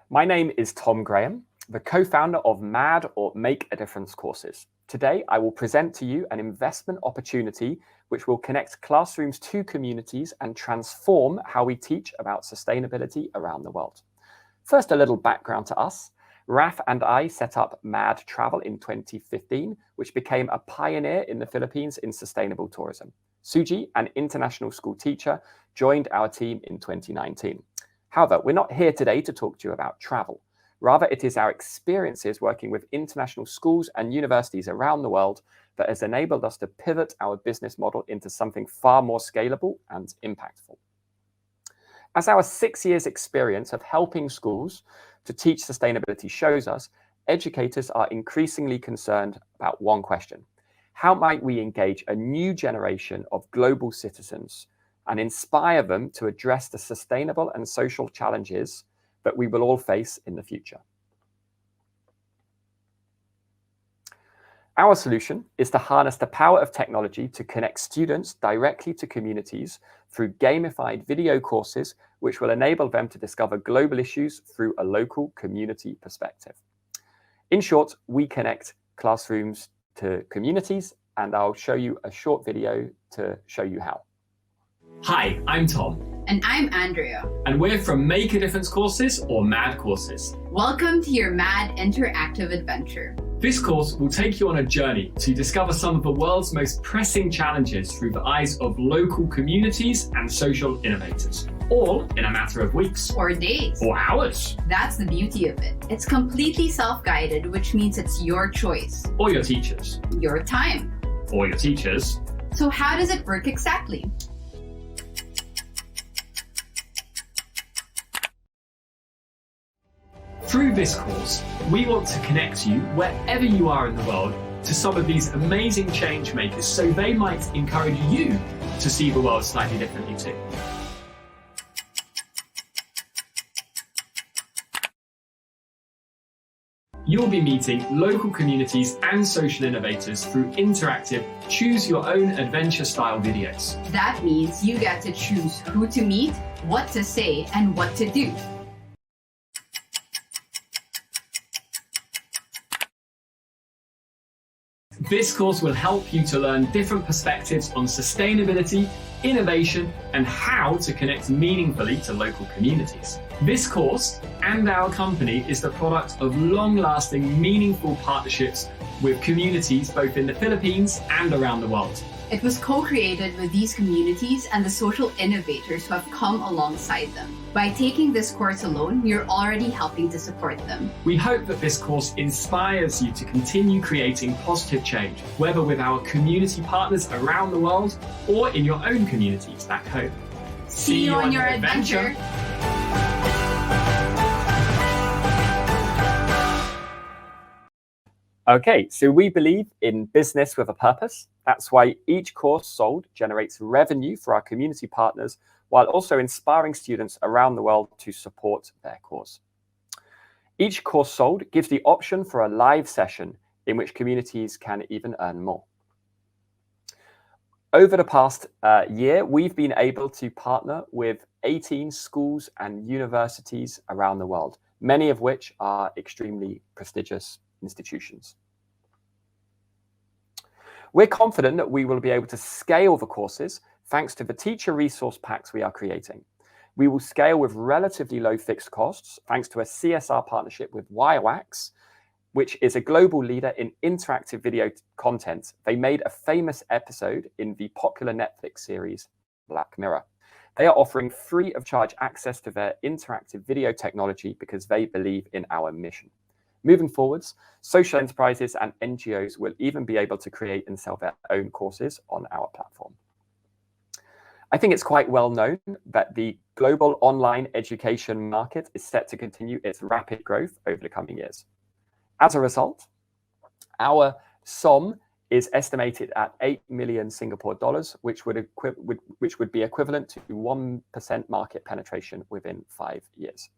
My name is Tom Graham, the co-founder of MAD or Make a Difference courses. Today, I will present to you an investment opportunity which will connect classrooms to communities and transform how we teach about sustainability around the world. First, a little background to us. Raf and I set up MAD Travel in 2015, which became a pioneer in the Philippines in sustainable tourism. Suji, an international school teacher, joined our team in 2019. However, we're not here today to talk to you about travel. Rather, it is our experiences working with international schools and universities around the world that has enabled us to pivot our business model into something far more scalable and impactful. As our 6 years experience of helping schools to teach sustainability shows us, educators are increasingly concerned about one question: how might we engage a new generation of global citizens and inspire them to address the sustainable and social challenges that we will all face in the future? Our solution is to harness the power of technology to connect students directly to communities through gamified video courses, which will enable them to discover global issues through a local community perspective. In short, we connect classrooms to communities, and I'll show you a short video to show you how. Hi, I'm Tom. And I'm Andrea. And we're from Make a Difference courses or MAD courses. Welcome to your MAD interactive adventure. This course will take you on a journey to discover some of the world's most pressing challenges through the eyes of local communities and social innovators, all in a matter of weeks. Or days. Or hours. That's the beauty of it. It's completely self-guided, which means it's your choice. Or your teachers. Your time. Or your teachers. So how does it work exactly? Through this course, we want to connect you wherever you are in the world to some of these amazing change makers so they might encourage you to see the world slightly differently too. You'll be meeting local communities and social innovators through interactive, choose-your-own-adventure-style videos. That means you get to choose who to meet, what to say, and what to do. This course will help you to learn different perspectives on sustainability, innovation, and how to connect meaningfully to local communities. This course and our company is the product of long-lasting, meaningful partnerships with communities both in the Philippines and around the world. It was co-created with these communities and the social innovators who have come alongside them. By taking this course alone, you're already helping to support them. We hope that this course inspires you to continue creating positive change, whether with our community partners around the world or in your own communities back home. See you on your adventure. Okay, so we believe in business with a purpose. That's why each course sold generates revenue for our community partners while also inspiring students around the world to support their cause. Each course sold gives the option for a live session in which communities can even earn more. Over the past year, we've been able to partner with 18 schools and universities around the world, many of which are extremely prestigious institutions. We're confident that we will be able to scale the courses thanks to the teacher resource packs we are creating. We will scale with relatively low fixed costs thanks to a CSR partnership with Wirewax, which is a global leader in interactive video content. They made a famous episode in the popular Netflix series Black Mirror. They are offering free of charge access to their interactive video technology because they believe in our mission. Moving forwards, social enterprises and NGOs will even be able to create and sell their own courses on our platform. I think it's quite well known that the global online education market is set to continue its rapid growth over the coming years. As a result, our SOM is estimated at 8 million Singapore dollars, which would be equivalent to 1% market penetration within 5 years.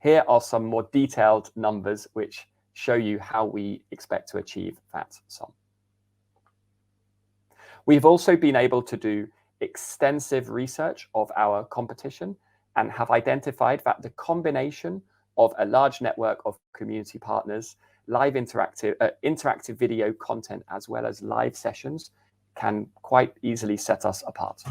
Here are some more detailed numbers which show you how we expect to achieve that SOM. We've also been able to do extensive research of our competition and have identified that the combination of a large network of community partners, live interactive video content, as well as live sessions can quite easily set us apart.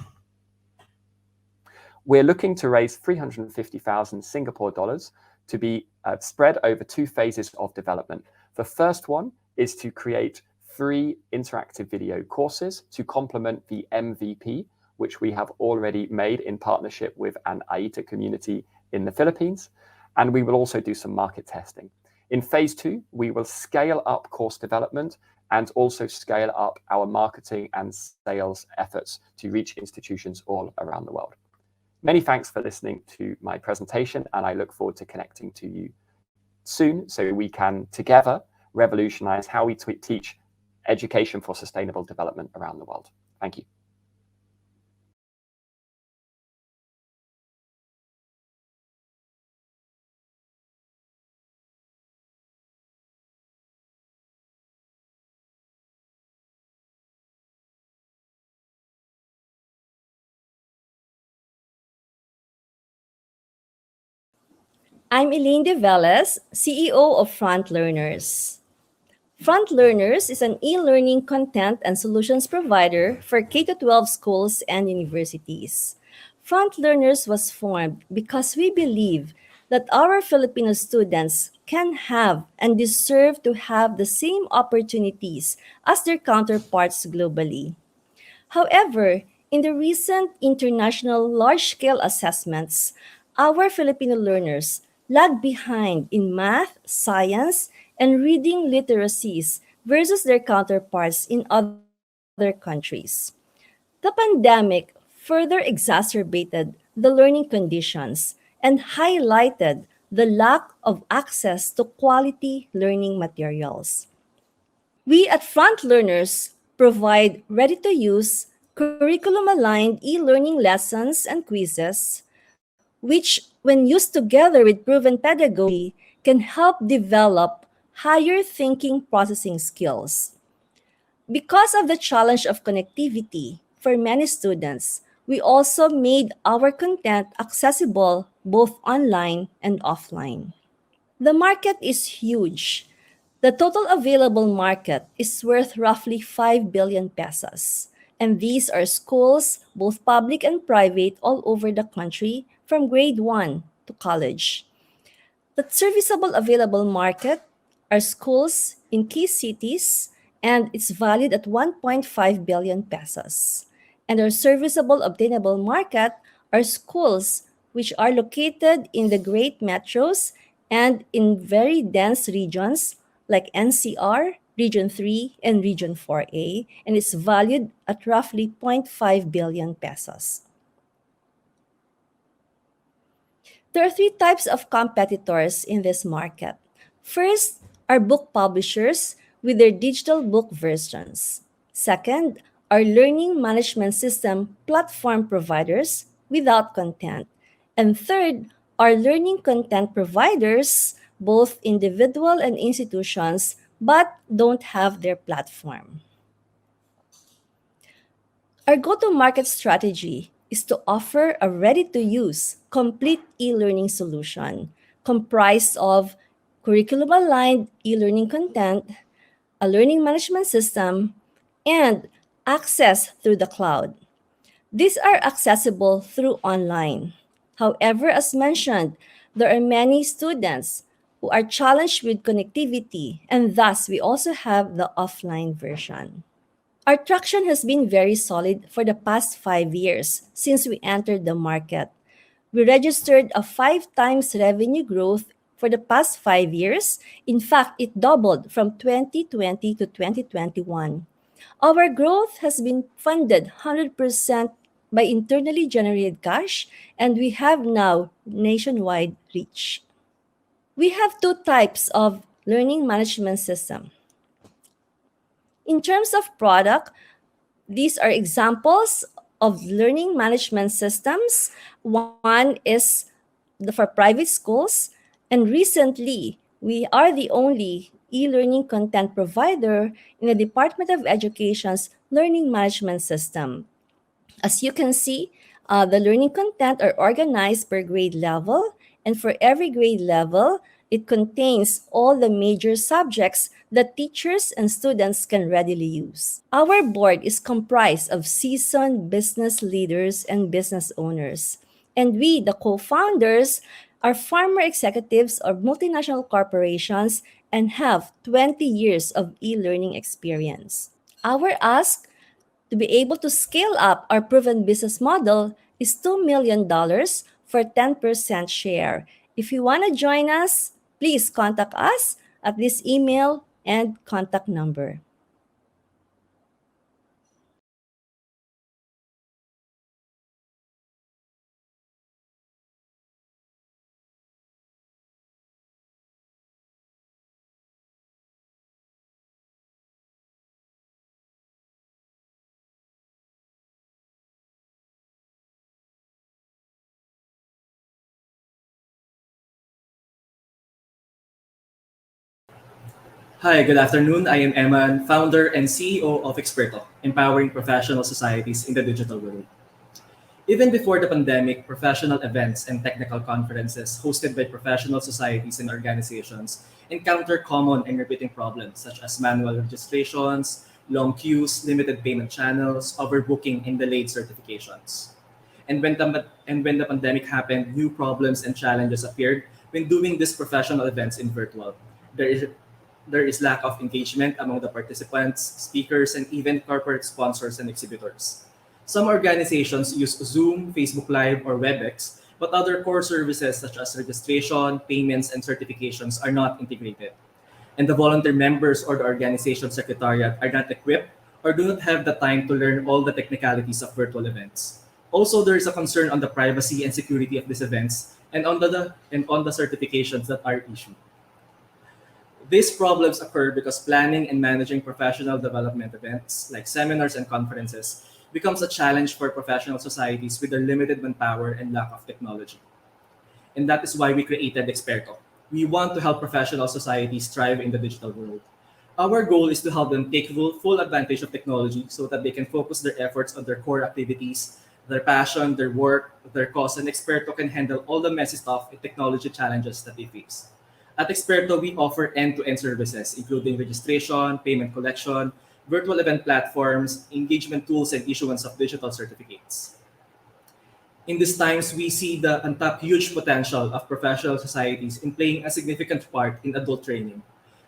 We're looking to raise 350,000 Singapore dollars to be spread over 2 phases of development. The first one is to create 3 interactive video courses to complement the MVP, which we have already made in partnership with an AITA community in the Philippines. And we will also do some market testing. In phase 2, we will scale up course development and also scale up our marketing and sales efforts to reach institutions all around the world. Many thanks for listening to my presentation, and I look forward to connecting to you soon so we can together revolutionize how we teach education for sustainable development around the world. Thank you. I'm Elaine De Veles, CEO of Front Learners. Front Learners is an e-learning content and solutions provider for K-12 schools and universities. Front Learners was formed because we believe that our Filipino students can have and deserve to have the same opportunities as their counterparts globally. However, in the recent international large-scale assessments, our Filipino learners lag behind in math, science, and reading literacies versus their counterparts in other countries. The pandemic further exacerbated the learning conditions and highlighted the lack of access to quality learning materials. We at Front Learners provide ready-to-use, curriculum-aligned e-learning lessons and quizzes, which, when used together with proven pedagogy, can help develop higher thinking processing skills. Because of the challenge of connectivity for many students, we also made our content accessible both online and offline. The market is huge. The total available market is worth roughly 5 billion pesos. And these are schools, both public and private, all over the country, from grade 1 to college. The serviceable available market are schools in key cities, and it's valued at 1.5 billion pesos. And our serviceable obtainable market are schools which are located in the great metros and in very dense regions like NCR, Region 3, and Region 4A, and it's valued at roughly 0.5 billion pesos. There are 3 types of competitors in this market. First are book publishers with their digital book versions. Second are learning management system platform providers without content. And third are learning content providers, both individual and institutions, but don't have their platform. Our go-to-market strategy is to offer a ready-to-use, complete e-learning solution comprised of curriculum-aligned e-learning content, a learning management system, and access through the cloud. These are accessible through online. However, as mentioned, there are many students who are challenged with connectivity, and thus we also have the offline version. Our traction has been very solid for the past 5 years since we entered the market. We registered a 5 times revenue growth for the past 5 years. In fact, it doubled from 2020 to 2021. Our growth has been funded 100% by internally generated cash, and we have now nationwide reach. We have two types of learning management system. In terms of product, these are examples of learning management systems. One is for private schools, and recently we are the only e-learning content provider in the Department of Education's learning management system. As you can see, the learning content are organized per grade level, and for every grade level, it contains all the major subjects that teachers and students can readily use. Our board is comprised of seasoned business leaders and business owners, and we, the co-founders, are former executives of multinational corporations and have 20 years of e-learning experience. Our ask to be able to scale up our proven business model is $2 million for 10% share. If you want to join us, please contact us at this email and contact number. Hi, good afternoon. I am Eman, founder and CEO of Experto, empowering professional societies in the digital world. Even before the pandemic, professional events and technical conferences hosted by professional societies and organizations encounter common and repeating problems such as manual registrations, long queues, limited payment channels, overbooking, and delayed certifications. And when the pandemic happened, new problems and challenges appeared when doing these professional events in virtual. There is there is lack of engagement among the participants, speakers, and even corporate sponsors and exhibitors. Some organizations use Zoom, Facebook Live, or WebEx, but other core services such as registration, payments, and certifications are not integrated. And the volunteer members or the organization secretariat are not equipped or do not have the time to learn all the technicalities of virtual events. Also, there is a concern on the privacy and security of these events and on the certifications that are issued. These problems occur because planning and managing professional development events like seminars and conferences becomes a challenge for professional societies with their limited manpower and lack of technology. And that is why we created Experto. We want to help professional societies thrive in the digital world. Our goal is to help them take full advantage of technology so that they can focus their efforts on their core activities, their passion, their work, their cause, and Experto can handle all the messy stuff and technology challenges that they face. At Experto, we offer end-to-end services, including registration, payment collection, virtual event platforms, engagement tools, and issuance of digital certificates. In these times, we see the untapped huge potential of professional societies in playing a significant part in adult training.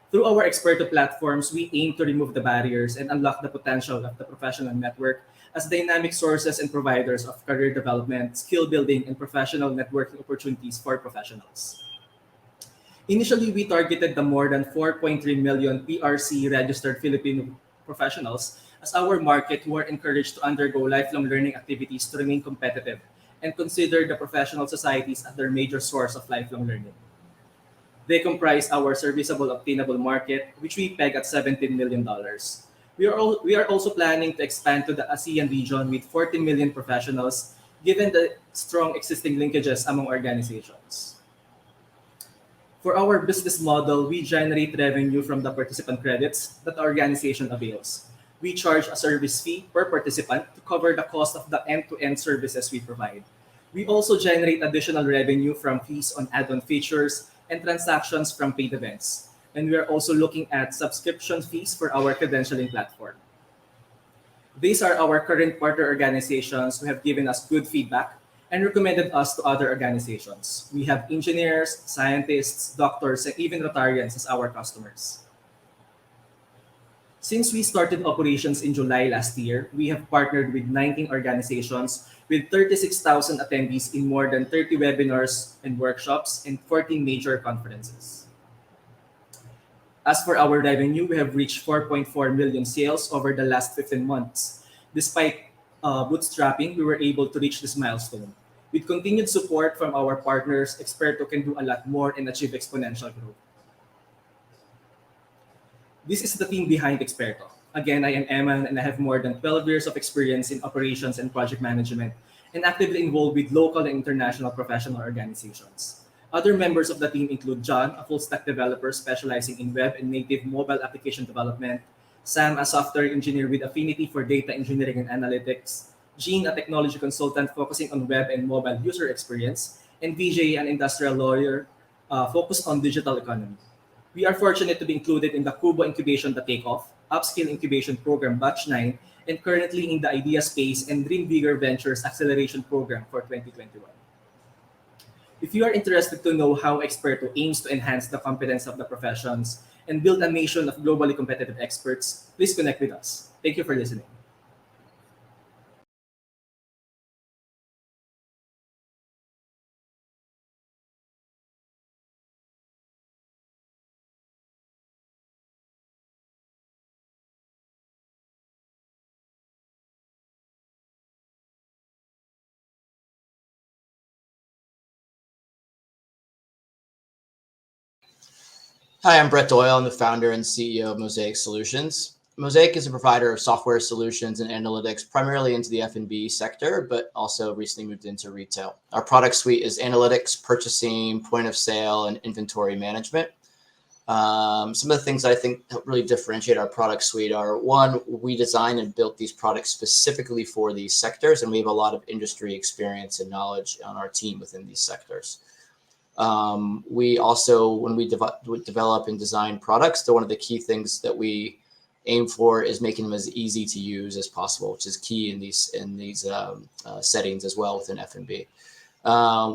Through our Experto platforms, we aim to remove the barriers and unlock the potential of the professional network as dynamic sources and providers of career development, skill building, and professional networking opportunities for professionals. Initially, we targeted the more than 4.3 million PRC registered Filipino professionals as our market who are encouraged to undergo lifelong learning activities to remain competitive and consider the professional societies as their major source of lifelong learning. They comprise our serviceable obtainable market, which we peg at $17 million. We are also planning to expand to the ASEAN region with 40 million professionals, given the strong existing linkages among organizations. For our business model, we generate revenue from the participant credits that the organization avails. We charge a service fee per participant to cover the cost of the end-to-end services we provide. We also generate additional revenue from fees on add-on features and transactions from paid events. And we are also looking at subscription fees for our credentialing platform. These are our current partner organizations who have given us good feedback and recommended us to other organizations. We have engineers, scientists, doctors, and even Rotarians as our customers. Since we started operations in July last year, we have partnered with 19 organizations with 36,000 attendees in more than 30 webinars and workshops and 14 major conferences. As for our revenue, we have reached 4.4 million sales over the last 15 months. Despite bootstrapping, we were able to reach this milestone. With continued support from our partners, Experto can do a lot more and achieve exponential growth. This is the team behind Experto. Again, I am Eman and I have more than 12 years of experience in operations and project management and actively involved with local and international professional organizations. Other members of the team include John, a full-stack developer specializing in web and native mobile application development, Sam, a software engineer with affinity for data engineering and analytics, Jean, a technology consultant focusing on web and mobile user experience, and Vijay, an industrial lawyer focused on digital economy. We are fortunate to be included in the QBO Incubation The Takeoff, Upskill Incubation Program Batch 9, and currently in the Idea Space and Dream Bigger Ventures Acceleration Program for 2021. If you are interested to know how Experto aims to enhance the competence of the professions and build a nation of globally competitive experts, please connect with us. Thank you for listening. Hi, I'm Brett Doyle. I'm the founder and CEO of Mosaic Solutions. Mosaic is a provider of software solutions and analytics primarily into the F&B sector, but also recently moved into retail. Our product suite is analytics, purchasing, point of sale, and inventory management. Some of the things that I think really differentiate our product suite are, one, we designed and built these products specifically for these sectors, and we have a lot of industry experience and knowledge on our team within these sectors. We also, when we develop and design products, one of the key things that we aim for is making them as easy to use as possible, which is key in these settings as well within F&B.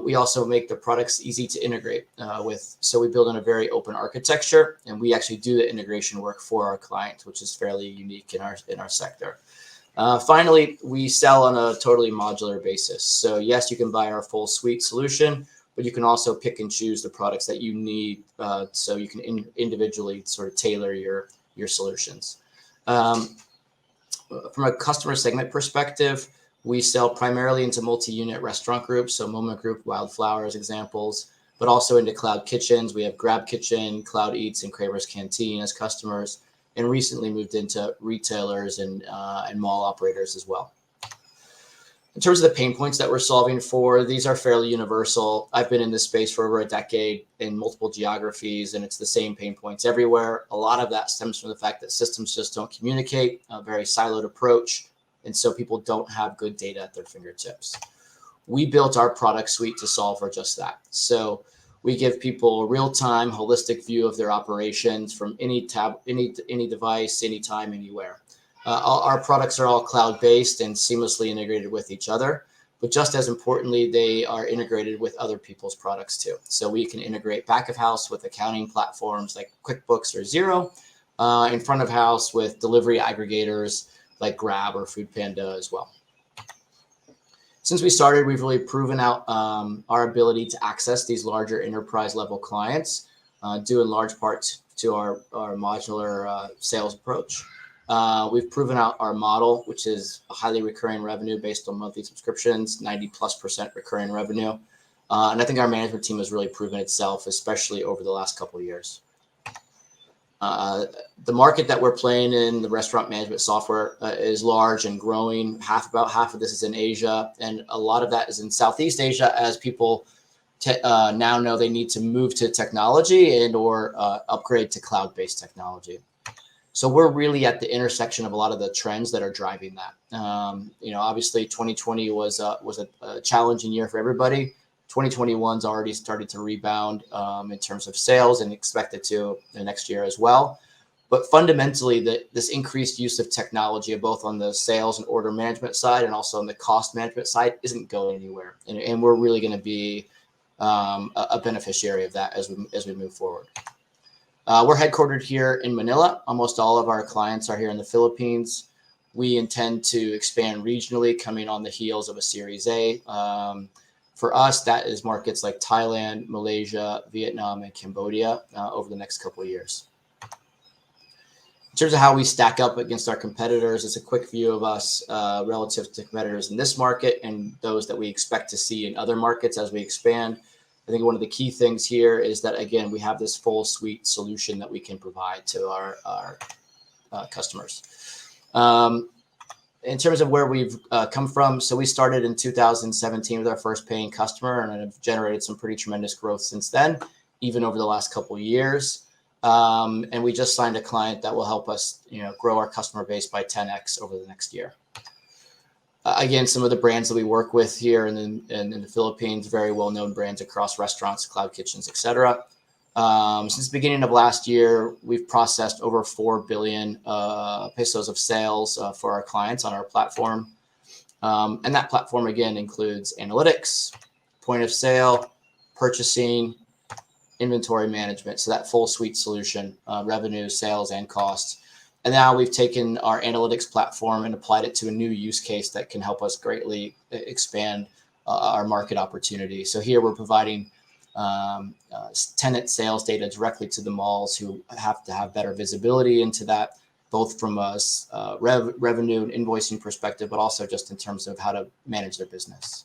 We also make the products easy to integrate with. So we build in a very open architecture, and we actually do the integration work for our clients, which is fairly unique in our sector. Finally, we sell on a totally modular basis. So yes, you can buy our full suite solution, but you can also pick and choose the products that you need, so you can individually sort of tailor your solutions. From a customer segment perspective, we sell primarily into multi-unit restaurant groups, so Moment Group, Wildflower as examples, but also into cloud kitchens. We have Grab Kitchen, Cloud Eats, and Craver's Canteen as customers, and recently moved into retailers and mall operators as well. In terms of the pain points that we're solving for, these are fairly universal. I've been in this space for over a decade in multiple geographies, and it's the same pain points everywhere. A lot of that stems from the fact that systems just don't communicate, a very siloed approach, and so people don't have good data at their fingertips. We built our product suite to solve for just that. So we give people a real-time, holistic view of their operations from any device, anytime, anywhere. Our products are all cloud-based and seamlessly integrated with each other, but just as importantly, they are integrated with other people's products too. So we can integrate back of house with accounting platforms like QuickBooks or Xero, in front of house with delivery aggregators like Grab or Foodpanda as well. Since we started, we've really proven out our ability to access these larger enterprise level clients, due in large part to our modular sales approach. We've proven out our model, which is a highly recurring revenue based on monthly subscriptions, 90+% recurring revenue. And I think our management team has really proven itself, especially over the last couple of years. The market that we're playing in, the restaurant management software, is large and growing. About half of this is in Asia, and a lot of that is in Southeast Asia as people now know they need to move to technology and or upgrade to cloud-based technology. So we're really at the intersection of a lot of the trends that are driving that. Obviously 2020 was a challenging year for everybody. 2021's already started to rebound in terms of sales and expected to the next year as well. But fundamentally, this increased use of technology, both on the sales and order management side and also on the cost management side, isn't going anywhere. And we're really going to be a beneficiary of that as we move forward. We're headquartered here in Manila. Almost all of our clients are here in the Philippines. We intend to expand regionally, coming on the heels of a Series A. For us, that is markets like Thailand, Malaysia, Vietnam, and Cambodia over the next couple of years. In terms of how we stack up against our competitors, it's a quick view of us relative to competitors in this market and those that we expect to see in other markets as we expand. I think one of the key things here is that, again, we have this full suite solution that we can provide to our customers. In terms of where we've come from, so we started in 2017 with our first paying customer and have generated some pretty tremendous growth since then, even over the last couple of years. And we just signed a client that will help us, grow our customer base by 10x over the next year. Again, some of the brands that we work with here in the Philippines, very well-known brands across restaurants, cloud kitchens, etc. Since the beginning of last year, we've processed over 4 billion pesos of sales for our clients on our platform. And that platform, again, includes analytics, point of sale, purchasing, inventory management. So that full suite solution, revenue, sales, and costs. And now we've taken our analytics platform and applied it to a new use case that can help us greatly expand our market opportunity. So here we're providing tenant sales data directly to the malls who have to have better visibility into that, both from a revenue and invoicing perspective, but also just in terms of how to manage their business.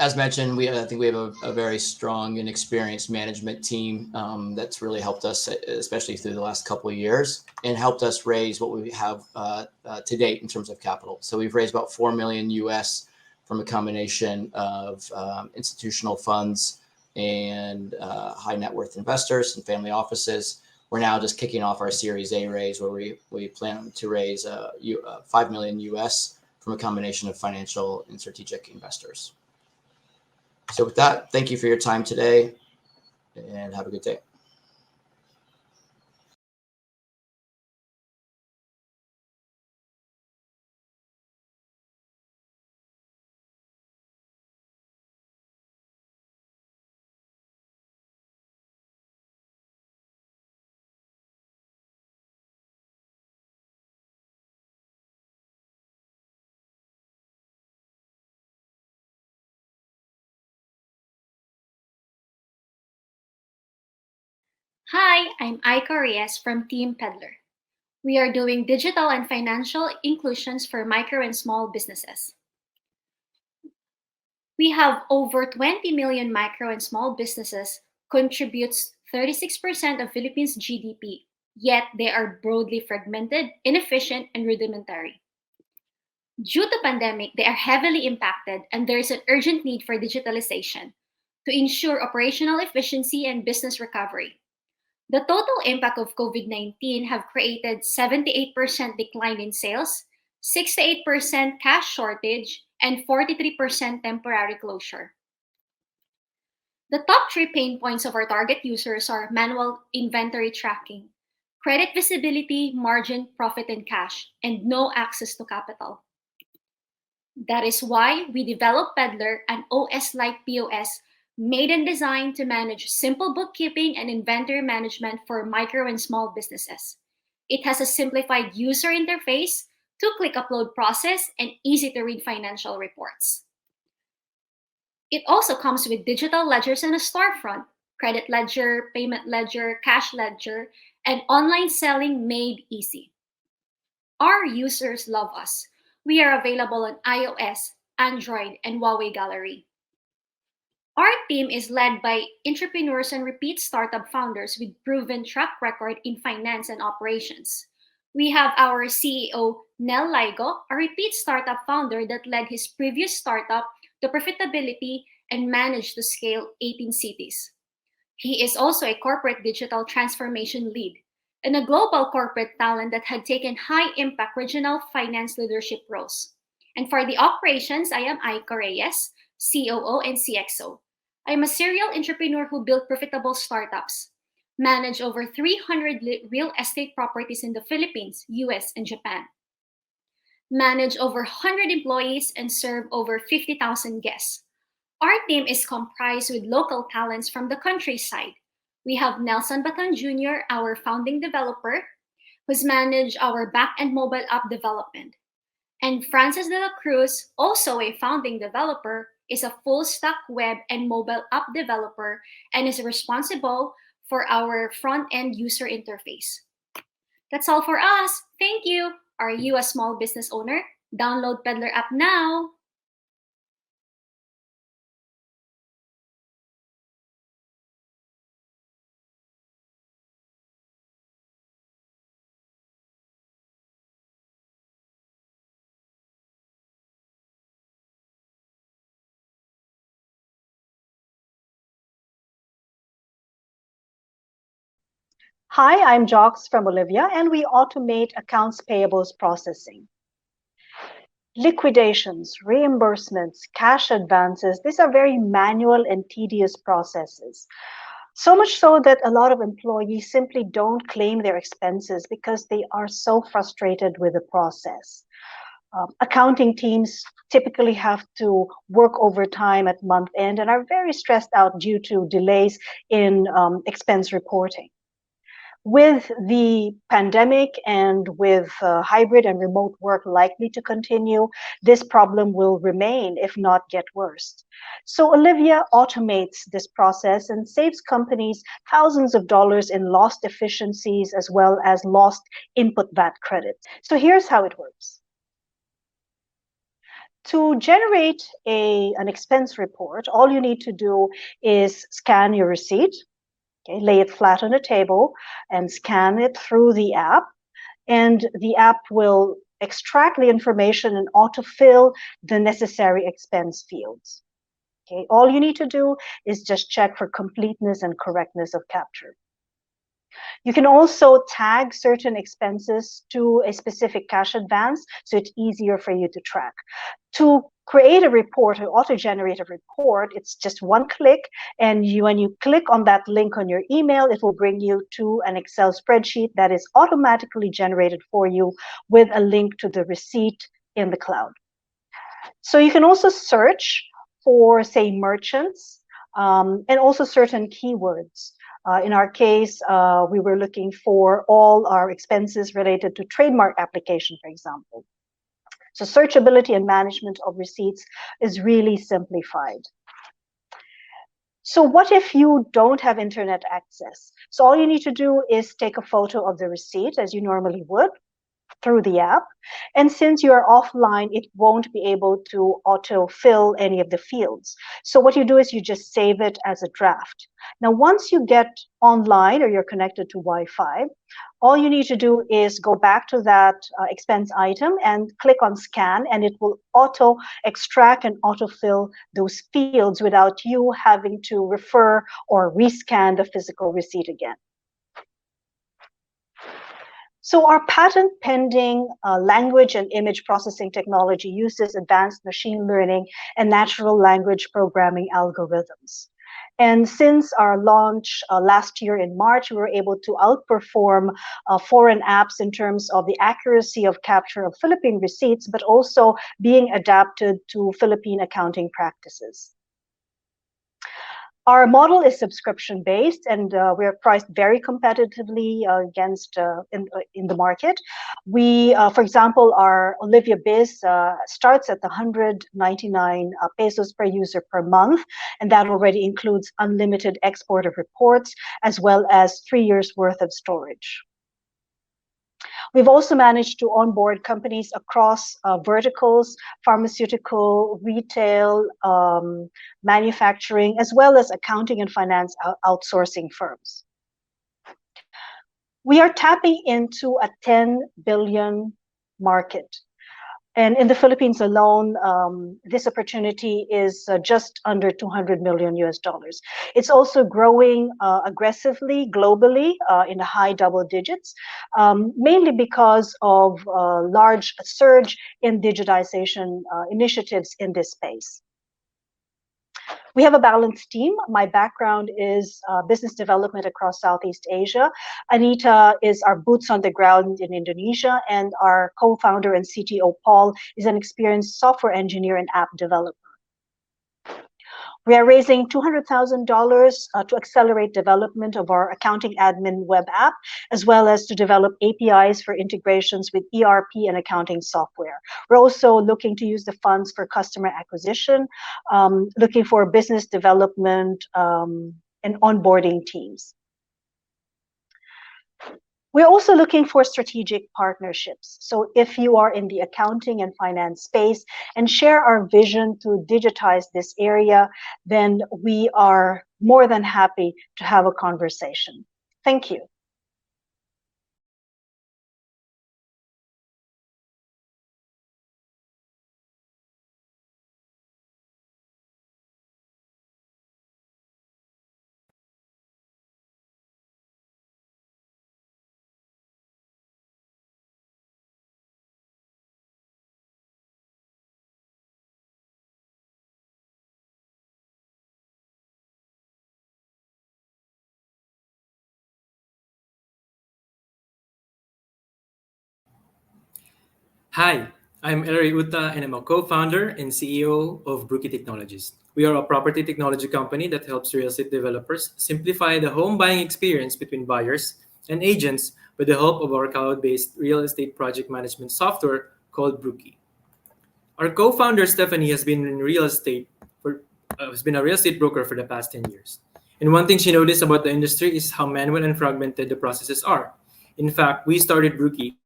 As mentioned, I think we have a very strong and experienced management team that's really helped us, especially through the last couple of years, and helped us raise what we have to date in terms of capital. So we've raised about $4 million US from a combination of institutional funds and high net worth investors and family offices. We're now just kicking off our Series A raise, where we plan to raise $5 million US from a combination of financial and strategic investors. So with that, thank you for your time today, and have a good day. Hi, I'm Aika Reyes from Team Peddler. We are doing digital and financial inclusions for micro and small businesses. We have over 20 million micro and small businesses, contributes 36% of Philippines' GDP, yet they are broadly fragmented, inefficient, and rudimentary. Due to pandemic, they are heavily impacted, and there is an urgent need for digitalization to ensure operational efficiency and business recovery. The total impact of COVID-19 have created 78% decline in sales, 68% cash shortage, and 43% temporary closure. The top 3 pain points of our target users are manual inventory tracking, credit visibility, margin, profit, and cash, and no access to capital. That is why we developed Peddler, an OS-like POS made and designed to manage simple bookkeeping and inventory management for micro and small businesses. It has a simplified user interface, 2-click upload process, and easy-to-read financial reports. It also comes with digital ledgers and a storefront, credit ledger, payment ledger, cash ledger, and online selling made easy. Our users love us. We are available on iOS, Android, and Huawei Gallery. Our team is led by entrepreneurs and repeat startup founders with proven track record in finance and operations. We have our CEO, Nel Ligo, a repeat startup founder that led his previous startup to profitability and managed to scale 18 cities. He is also a corporate digital transformation lead and a global corporate talent that had taken high-impact regional finance leadership roles. And for the operations, I am Aika Reyes, COO and CXO. I am a serial entrepreneur who built profitable startups. manage over 300 real estate properties in the Philippines, US, and Japan, manage over 100 employees, and serve over 50,000 guests. Our team is comprised with local talents from the countryside. We have Nelson Batan Jr., our founding developer, who's managed our back-end mobile app development. And Francis de la Cruz, also a founding developer, is a full-stack web and mobile app developer and is responsible for our front-end user interface. That's all for us. Thank you. Are you a small business owner? Download Peddler app now. Hi, I'm Jox from Olivia, and we automate accounts payables processing. Liquidations, reimbursements, cash advances, these are very manual and tedious processes. So much so that a lot of employees simply don't claim their expenses because they are so frustrated with the process. Accounting teams typically have to work overtime at month end and are very stressed out due to delays in expense reporting. With the pandemic and with hybrid and remote work likely to continue, this problem will remain, if not get worse. So Olivia automates this process and saves companies thousands of dollars in lost efficiencies as well as lost input VAT credits. So here's how it works. To generate an expense report, all you need to do is scan your receipt. Okay, lay it flat on a table and scan it through the app, and the app will extract the information and autofill the necessary expense fields. Okay, all you need to do is just check for completeness and correctness of capture. You can also tag certain expenses to a specific cash advance, so it's easier for you to track. To create a report or auto-generate a report, it's just one click, and when you click on that link on your email, it will bring you to an Excel spreadsheet that is automatically generated for you with a link to the receipt in the cloud. So you can also search for, say, merchants and also certain keywords. In our case, we were looking for all our expenses related to trademark application, for example. So searchability and management of receipts is really simplified. So what if you don't have internet access? So all you need to do is take a photo of the receipt as you normally would through the app. And since you are offline, it won't be able to autofill any of the fields. So what you do is you just save it as a draft. Now, once you get online or you're connected to Wi-Fi, all you need to do is go back to that expense item and click on scan, and it will auto extract and autofill those fields without you having to refer or rescan the physical receipt again. So our patent-pending language and image processing technology uses advanced machine learning and natural language programming algorithms. And since our launch last year in March, we were able to outperform foreign apps in terms of the accuracy of capture of Philippine receipts, but also being adapted to Philippine accounting practices. Our model is subscription-based, and we are priced very competitively against in the market. We, for example, our Olivia Biz starts at 199 pesos per user per month, and that already includes unlimited export of reports as well as 3 years worth of storage. We've also managed to onboard companies across verticals, pharmaceutical, retail, manufacturing, as well as accounting and finance outsourcing firms. We are tapping into a 10 billion market. And in the Philippines alone, this opportunity is just under 200 million US dollars. It's also growing aggressively globally in the high double digits, mainly because of a large surge in digitization initiatives in this space. We have a balanced team. My background is business development across Southeast Asia. Anita is our boots on the ground in Indonesia, and our co-founder and CTO, Paul, is an experienced software engineer and app developer. We are raising $200,000 to accelerate development of our accounting admin web app, as well as to develop APIs for integrations with ERP and accounting software. We're also looking to use the funds for customer acquisition, looking for business development and onboarding teams. We're also looking for strategic partnerships. So if you are in the accounting and finance space and share our vision to digitize this area, then we are more than happy to have a conversation. Thank you. Hi, I'm Ellery Uta, and I'm a co-founder and CEO of Brookie Technologies. We are a property technology company that helps real estate developers simplify the home buying experience between buyers and agents with the help of our cloud-based real estate project management software called Brookie. Our co-founder Stephanie has been a real estate broker for the past 10 years. And one thing she noticed about the industry is how manual and fragmented the processes are. In fact, we started Brookie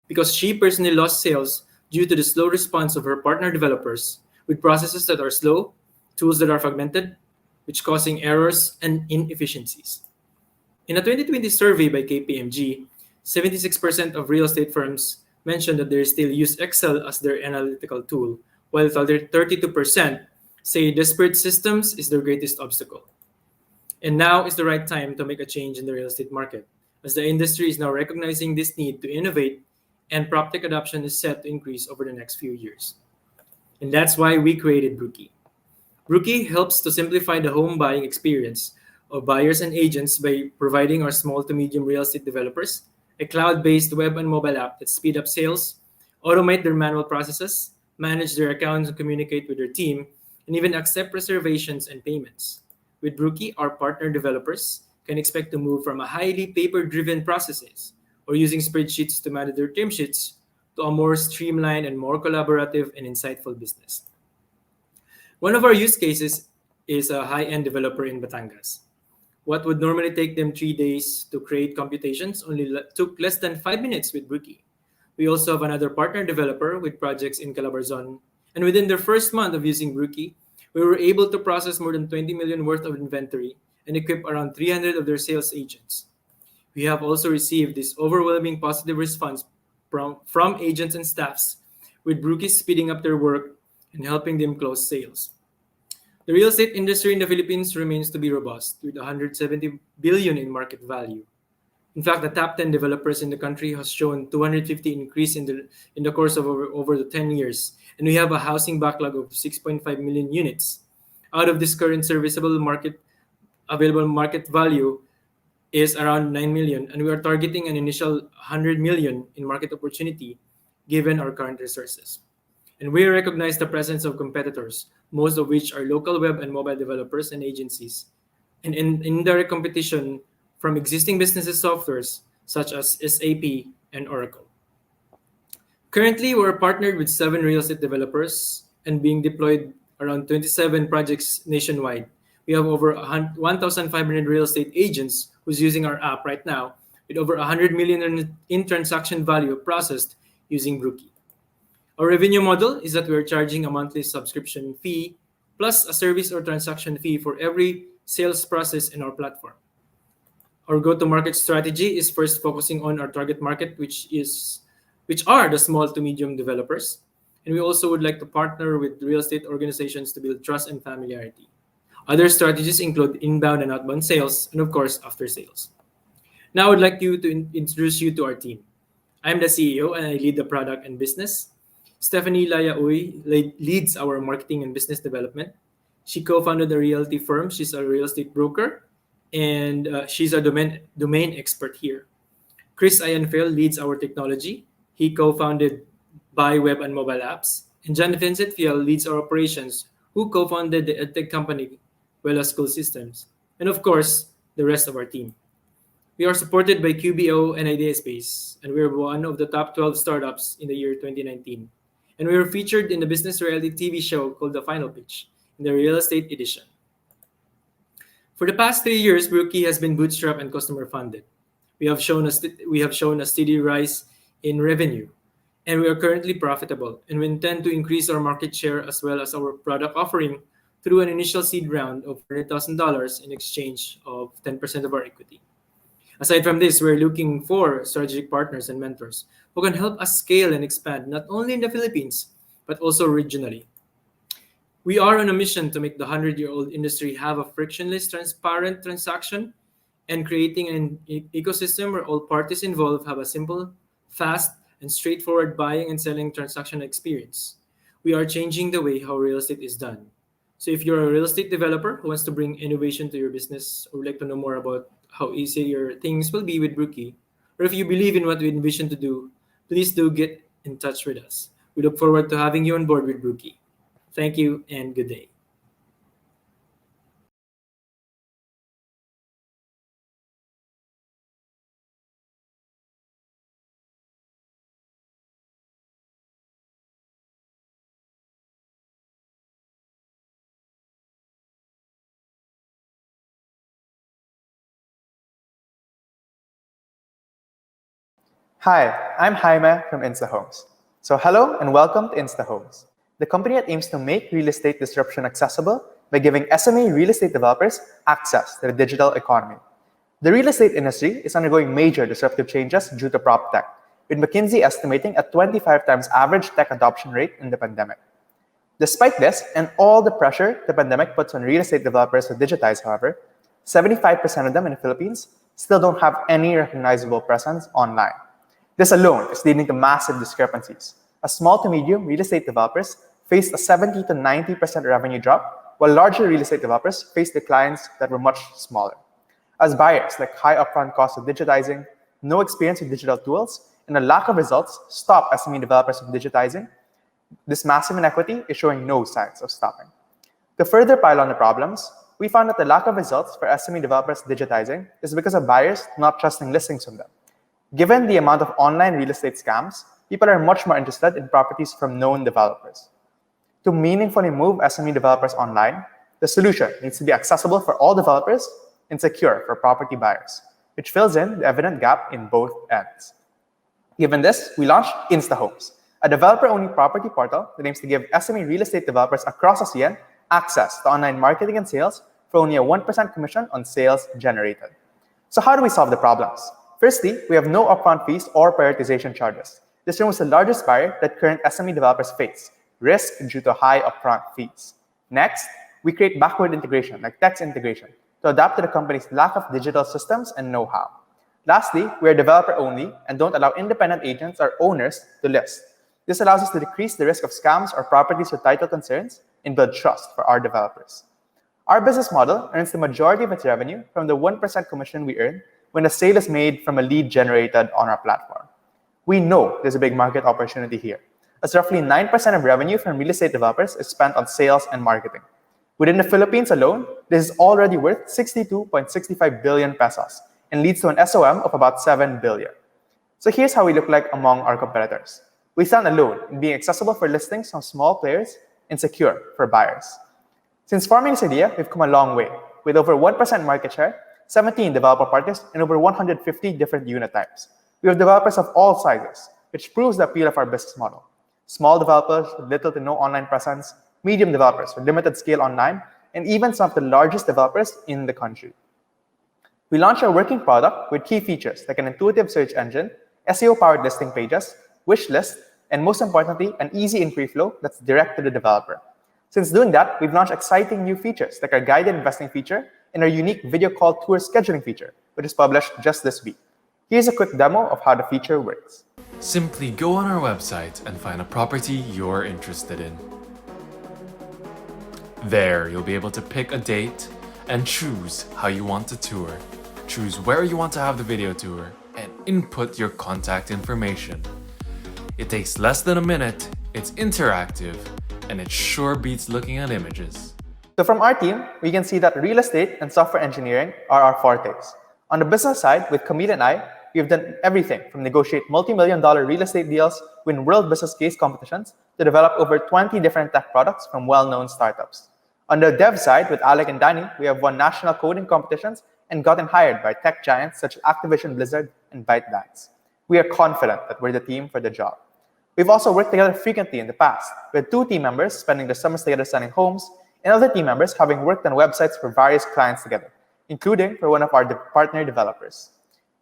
because she personally lost sales due to the slow response of her partner developers with processes that are slow, tools that are fragmented, which causing errors and inefficiencies. In a 2020 survey by KPMG, 76% of real estate firms mentioned that they still use Excel as their analytical tool, while 32% say disparate systems is their greatest obstacle. And now is the right time to make a change in the real estate market, as the industry is now recognizing this need to innovate and PropTech adoption is set to increase over the next few years. And that's why we created Brookie. Brookie helps to simplify the home buying experience of buyers and agents by providing our small to medium real estate developers a cloud-based web and mobile app that speed up sales, automate their manual processes, manage their accounts and communicate with their team, and even accept reservations and payments. With Brookie, our partner developers can expect to move from a highly paper-driven processes or using spreadsheets to manage their term sheets to a more streamlined and more collaborative and insightful business. One of our use cases is a high-end developer in Batangas. What would normally take them 3 days to create computations only took less than 5 minutes with Brookie. We also have another partner developer with projects in Calabarzon, and within their first month of using Brookie, we were able to process more than 20 million worth of inventory and equip around 300 of their sales agents. We have also received this overwhelming positive response from agents and staffs, with Brookie speeding up their work and helping them close sales. The real estate industry in the Philippines remains to be robust, with 170 billion in market value. In fact, the top 10 developers in the country has shown 250 increase in the course of over the 10 years, and we have a housing backlog of 6.5 million units. Out of this current serviceable market, available market value is around 9 million, and we are targeting an initial 100 million in market opportunity given our current resources. And we recognize the presence of competitors, most of which are local web and mobile developers and agencies, and in indirect competition from existing businesses softwares such as SAP and Oracle. Currently, we're partnered with 7 real estate developers and being deployed around 27 projects nationwide. We have over 1,500 real estate agents who's using our app right now, with over 100 million in transaction value processed using Brookie. Our revenue model is that we're charging a monthly subscription fee plus a service or transaction fee for every sales process in our platform. Our go-to-market strategy is first focusing on our target market, which are the small to medium developers. And we also would like to partner with real estate organizations to build trust and familiarity. Other strategies include inbound and outbound sales, and of course, after sales. Now I would like to introduce you to our team. I'm the CEO and I lead the product and business. Stephanie Layaoy leads our marketing and business development. She co-founded a realty firm. She's a real estate broker, and she's a domain expert here. Chris Ianfeld leads our technology. He co-founded Buy Web and Mobile Apps. And John Vincent Fiel leads our operations, who co-founded the EdTech company, Wella School Systems. And of course, the rest of our team. We are supported by QBO and IdeaSpace, and we're one of the top 12 startups in the year 2019. And we were featured in the business reality TV show called The Final Pitch in the real estate edition. For the past 3 years, Brookie has been bootstrapped and customer funded. We have shown a steady rise in revenue, and we are currently profitable, and we intend to increase our market share as well as our product offering through an initial seed round of $100,000 in exchange of 10% of our equity. Aside from this, we're looking for strategic partners and mentors who can help us scale and expand not only in the Philippines, but also regionally. We are on a mission to make the 100-year-old industry have a frictionless, transparent transaction and creating an ecosystem where all parties involved have a simple, fast, and straightforward buying and selling transaction experience. We are changing the way how real estate is done. So if you're a real estate developer who wants to bring innovation to your business or would like to know more about how easy your things will be with Brookie, or if you believe in what we envision to do, please do get in touch with us. We look forward to having you on board with Brookie. Thank you and good day. Hi, I'm Jaime from InstaHomes. So hello and welcome to InstaHomes, the company that aims to make real estate disruption accessible by giving SME real estate developers access to the digital economy. The real estate industry is undergoing major disruptive changes due to PropTech, with McKinsey estimating a 25 times average tech adoption rate in the pandemic. Despite this and all the pressure the pandemic puts on real estate developers to digitize, however, 75% of them in the Philippines still don't have any recognizable presence online. This alone is leading to massive discrepancies, as small to medium real estate developers faced a 70 to 90% revenue drop, while larger real estate developers faced declines that were much smaller. As buyers like high upfront costs of digitizing, no experience with digital tools, and a lack of results stop SME developers from digitizing, this massive inequity is showing no signs of stopping. To further pile on the problems, we found that the lack of results for SME developers digitizing is because of buyers not trusting listings from them. Given the amount of online real estate scams, people are much more interested in properties from known developers. To meaningfully move SME developers online, the solution needs to be accessible for all developers and secure for property buyers, which fills in the evident gap in both ends. Given this, we launched InstaHomes, a developer-only property portal that aims to give SME real estate developers across ASEAN access to online marketing and sales for only a 1% commission on sales generated. So how do we solve the problems? Firstly, we have no upfront fees or prioritization charges. This removes the largest barrier that current SME developers face, risk due to high upfront fees. Next, we create backward integration, like text integration, to adapt to the company's lack of digital systems and know-how. Lastly, we are developer-only and don't allow independent agents or owners to list. This allows us to decrease the risk of scams or properties with title concerns and build trust for our developers. Our business model earns the majority of its revenue from the 1% commission we earn when a sale is made from a lead generated on our platform. We know there's a big market opportunity here, as roughly 9% of revenue from real estate developers is spent on sales and marketing. Within the Philippines alone, this is already worth 62.65 billion pesos and leads to an SOM of about 7 billion. So here's how we look like among our competitors. We stand alone in being accessible for listings from small players and secure for buyers. Since forming this idea, we've come a long way, with over 1% market share, 17 developer partners, and over 150 different unit types. We have developers of all sizes, which proves the appeal of our business model. Small developers with little to no online presence, medium developers with limited scale online, and even some of the largest developers in the country. We launched our working product with key features like an intuitive search engine, SEO-powered listing pages, wish list, and most importantly, an easy inquiry flow that's direct to the developer. Since doing that, we've launched exciting new features like our guided investing feature and our unique video call tour scheduling feature, which is published just this week. Here's a quick demo of how the feature works. Simply go on our website and find a property you're interested in. There, you'll be able to pick a date and choose how you want to tour, choose where you want to have the video tour, and input your contact information. It takes less than a minute, it's interactive, and it sure beats looking at images. So from our team, we can see that real estate and software engineering are our fortes. On the business side, with Camille and I, we've done everything from negotiate multi-million-dollar real estate deals, win world business case competitions, to develop over 20 different tech products from well-known startups. On the dev side, with Alec and Danny, we have won national coding competitions and gotten hired by tech giants such as Activision Blizzard and ByteDance. We are confident that we're the team for the job. We've also worked together frequently in the past, with 2 team members spending their summers together selling homes, and other team members having worked on websites for various clients together, including for one of our partner developers.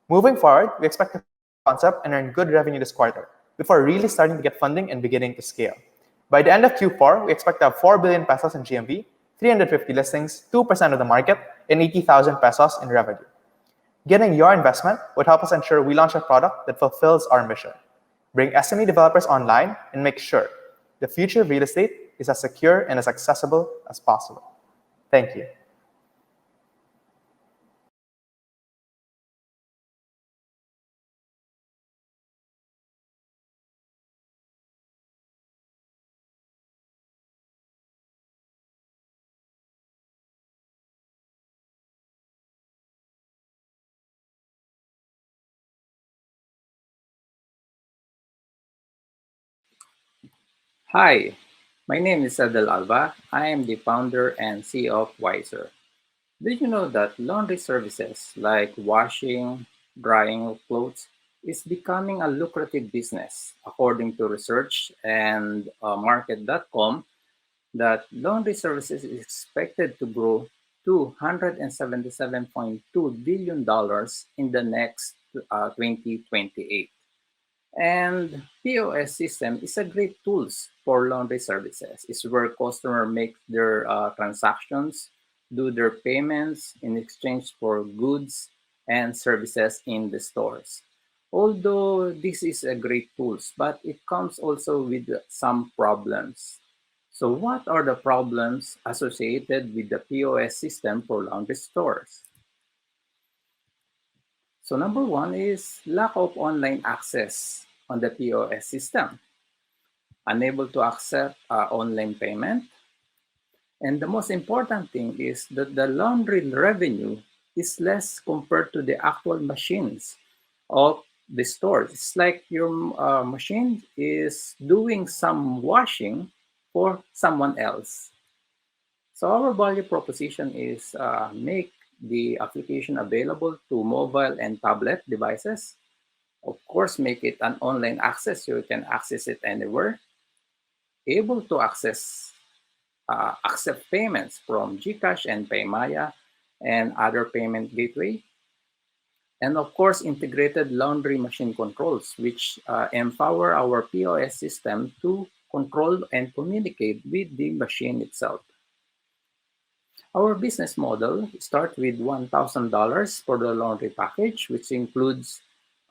Moving forward, we expect to concept and earn good revenue this quarter, before really starting to get funding and beginning to scale. By the end of Q4, we expect to have 4 billion pesos in GMV, 350 listings, 2% of the market, and 80,000 pesos in revenue. Getting your investment would help us ensure we launch a product that fulfills our mission. Bring SME developers online and make sure the future of real estate is as secure and as accessible as possible. Thank you. Hi, my name is Adel Alba. I am the founder and CEO of Wiser. Did you know that laundry services like washing, drying of clothes is becoming a lucrative business? According to research and market.com, that laundry services is expected to grow to $177.2 billion in the next 2028. And POS system is a great tools for laundry services. It's where customer make their transactions, do their payments in exchange for goods and services in the stores. Although this is a great tools, but it comes also with some problems. So what are the problems associated with the POS system for laundry stores? So number 1 is lack of online access on the POS system. Unable to accept online payment. And the most important thing is that the laundry revenue is less compared to the actual machines of the stores. It's like your machine is doing some washing for someone else. So our value proposition is make the application available to mobile and tablet devices. Of course, make it an online access so you can access it anywhere. Able to accept payments from GCash and Paymaya and other payment gateway. And of course, integrated laundry machine controls, which empower our POS system to control and communicate with the machine itself. Our business model starts with $1,000 for the laundry package, which includes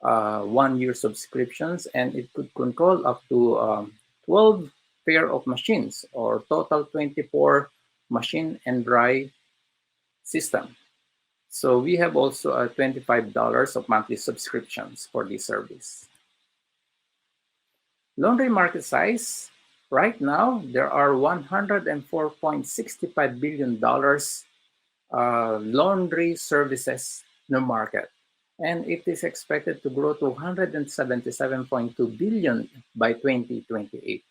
1-year subscriptions, and it could control up to 12 pair of machines, or total 24 machine and dry system. So we have also a $25 of monthly subscriptions for this service. Laundry market size, right now, there are $104.65 billion laundry services in the market. And it is expected to grow to $177.2 billion by 2028.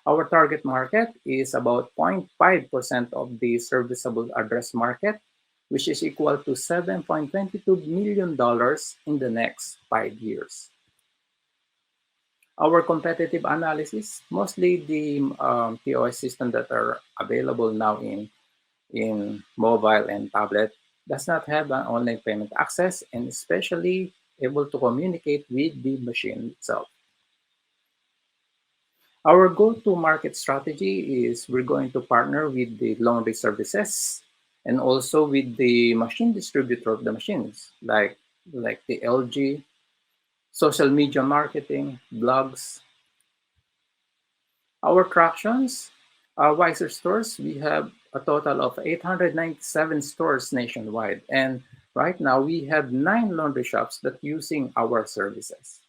Our target market is about 0.5% of the serviceable address market, which is equal to $7.22 million in the next 5 years. Our competitive analysis, mostly the POS system that are available now in mobile and tablet, does not have an online payment access and especially able to communicate with the machine itself. Our go-to-market strategy is we're going to partner with the laundry services and also with the machine distributor of the machines, like the LG, social media marketing, blogs. Our tractions, our Wiser stores, we have a total of 897 stores nationwide. And right now, we have 9 laundry shops that using our services.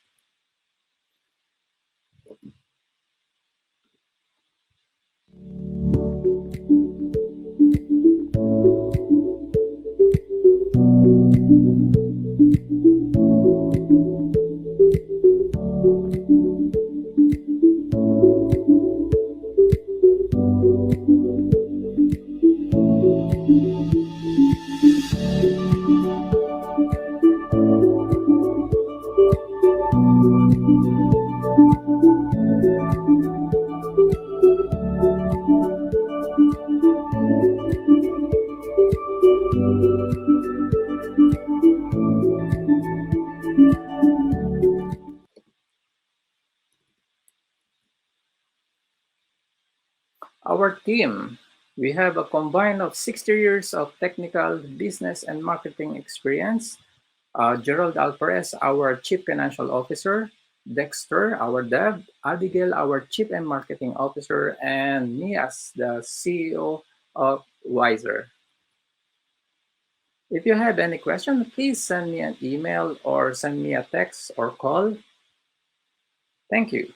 Our team, we have a combine of 60 years of technical, business, and marketing experience. Gerald Alvarez, our Chief Financial Officer, Dexter, our Dev, Abigail, our Chief and Marketing Officer, and me as the CEO of Wiser. If you have any question, please send me an email or send me a text or call. Thank you.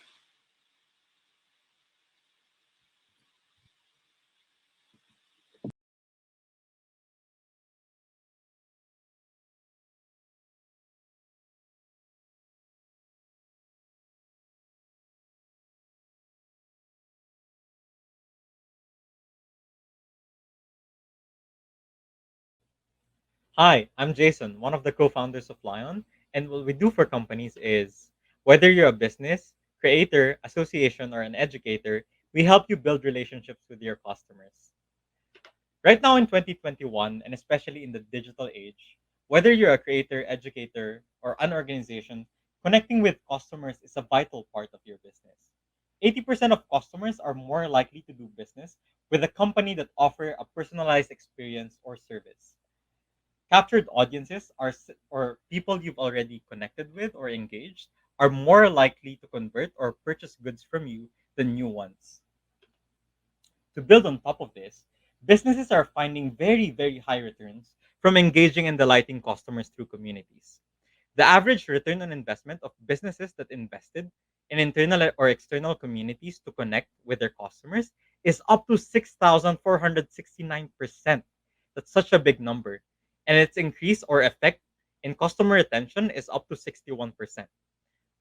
Hi, I'm Jason, one of the co-founders of Lion, and what we do for companies is whether you're a business, creator, association, or an educator, we help you build relationships with your customers. Right now in 2021, and especially in the digital age, whether you're a creator, educator, or an organization, connecting with customers is a vital part of your business. 80% of customers are more likely to do business with a company that offer a personalized experience or service. Captured audiences or people you've already connected with or engaged are more likely to convert or purchase goods from you than new ones. To build on top of this, businesses are finding very, very high returns from engaging and delighting customers through communities. The average return on investment of businesses that invested in internal or external communities to connect with their customers is up to 6,469%. That's such a big number. And its increase or effect in customer retention is up to 61%.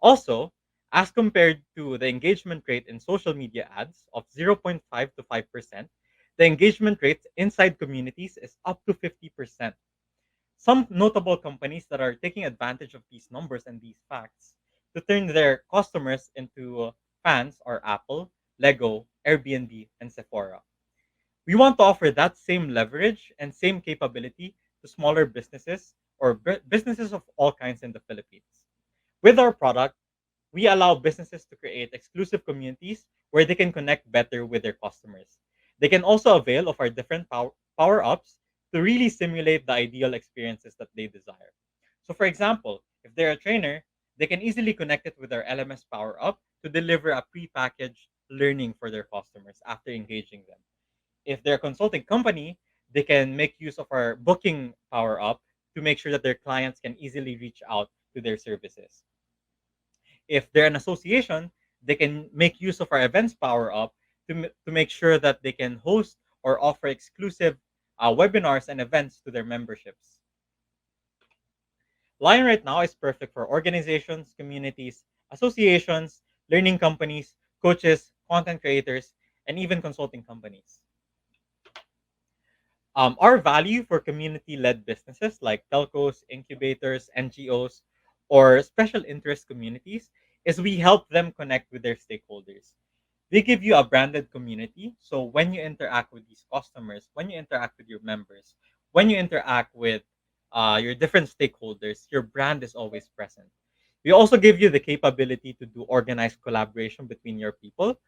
Also, as compared to the engagement rate in social media ads of 0.5 to 5%, the engagement rate inside communities is up to 50%. Some notable companies that are taking advantage of these numbers and these facts to turn their customers into fans are Apple, Lego, Airbnb, and Sephora. We want to offer that same leverage and same capability to smaller businesses or businesses of all kinds in the Philippines. With our product, we allow businesses to create exclusive communities where they can connect better with their customers. They can also avail of our different power ups to really simulate the ideal experiences that they desire. So, for example, if they're a trainer, they can easily connect it with our LMS power up to deliver a pre-packaged learning for their customers after engaging them. If they're a consulting company, they can make use of our booking power up to make sure that their clients can easily reach out to their services. If they're an association, they can make use of our events power up to make sure that they can host or offer exclusive webinars and events to their memberships. Lion right now is perfect for organizations, communities, associations, learning companies, coaches, content creators, and even consulting companies. Our value for community-led businesses like telcos, incubators, NGOs, or special interest communities is we help them connect with their stakeholders. They give you a branded community. So when you interact with these customers, when you interact with your members, when you interact with your different stakeholders, your brand is always present. We also give you the capability to do organized collaboration between your people,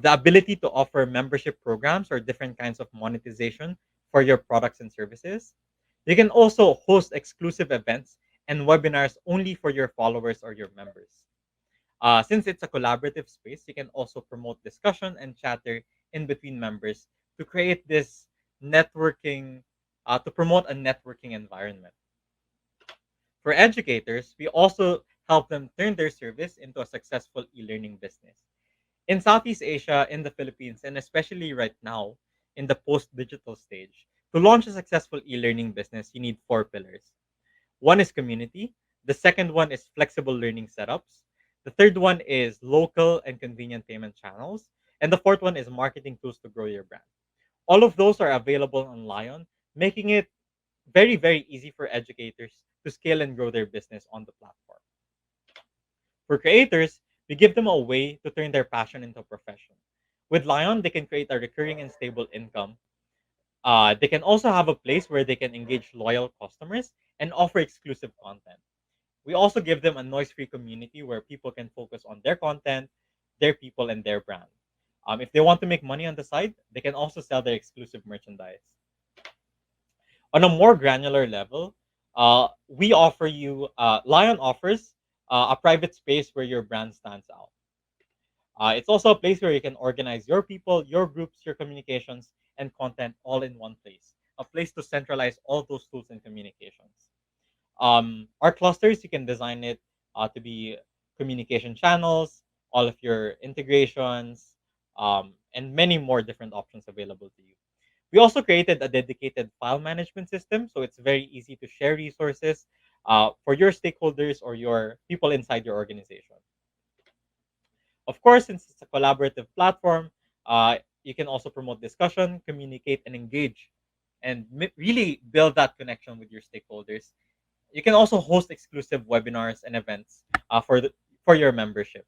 the ability to offer membership programs or different kinds of monetization for your products and services. You can also host exclusive events and webinars only for your followers or your members. Since it's a collaborative space, you can also promote discussion and chatter in between members to create this networking, to promote a networking environment. For educators, we also help them turn their service into a successful e-learning business. In Southeast Asia, in the Philippines, and especially right now in the post-digital stage, to launch a successful e-learning business, you need four pillars. One is community. The second one is flexible learning setups. The third one is local and convenient payment channels. And the fourth one is marketing tools to grow your brand. All of those are available on Lion, making it very, very easy for educators to scale and grow their business on the platform. For creators, we give them a way to turn their passion into a profession. With Lion, they can create a recurring and stable income. They can also have a place where they can engage loyal customers and offer exclusive content. We also give them a noise free community where people can focus on their content, their people, and their brand. If they want to make money on the side, they can also sell their exclusive merchandise. On a more granular level, Lion offers a private space where your brand stands out. It's also a place where you can organize your people, your groups, your communications, and content all in one place. A place to centralize all those tools and communications. Our clusters, you can design it to be communication channels, all of your integrations, and many more different options available to you. We also created a dedicated file management system, so it's very easy to share resources for your stakeholders or your people inside your organization. Of course, since it's a collaborative platform, you can also promote discussion, communicate, and engage, and really build that connection with your stakeholders. You can also host exclusive webinars and events for your membership.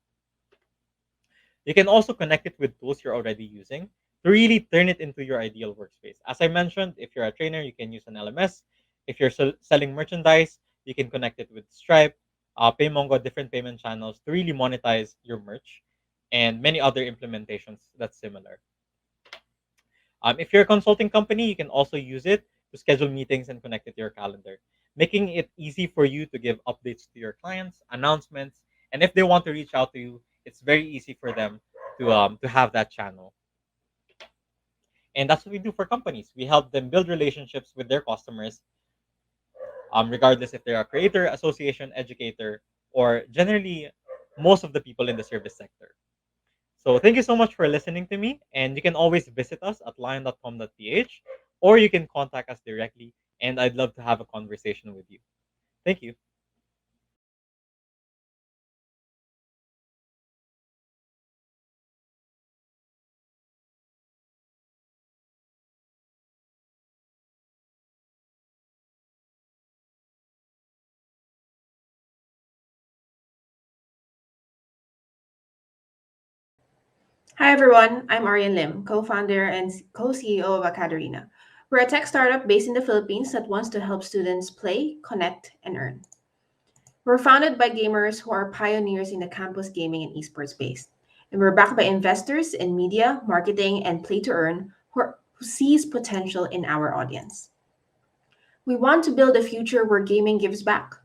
You can also connect it with tools you're already using to really turn it into your ideal workspace. As I mentioned, if you're a trainer, you can use an LMS. If you're selling merchandise, you can connect it with Stripe, Paymongo, different payment channels to really monetize your merch, and many other implementations that's similar. If you're a consulting company, you can also use it to schedule meetings and connect it to your calendar, making it easy for you to give updates to your clients, announcements, and if they want to reach out to you, it's very easy for them to have that channel. And that's what we do for companies. We help them build relationships with their customers, regardless if they're a creator, association, educator, or generally most of the people in the service sector. So thank you so much for listening to me. And you can always visit us at lion.com.ph, or you can contact us directly. And I'd love to have a conversation with you. Thank you. Hi everyone, I'm Arian Lim, co-founder and co-CEO of Acadarina. We're a tech startup based in the Philippines that wants to help students play, connect, and earn. We're founded by gamers who are pioneers in the campus gaming and esports space. And we're backed by investors in media, marketing, and play to earn who sees potential in our audience. We want to build a future where gaming gives back.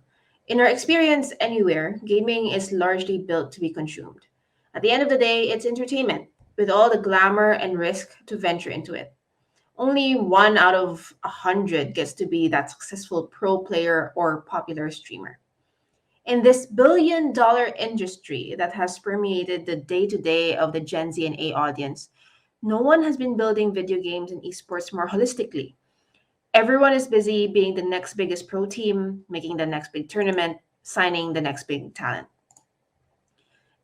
In our experience anywhere, gaming is largely built to be consumed. At the end of the day, it's entertainment, with all the glamour and risk to venture into it. Only 1 out of 100 gets to be that successful pro player or popular streamer. In this billion-dollar industry that has permeated the day-to-day of the Gen Z and A audience, no one has been building video games and esports more holistically. Everyone is busy being the next biggest pro team, making the next big tournament, signing the next big talent.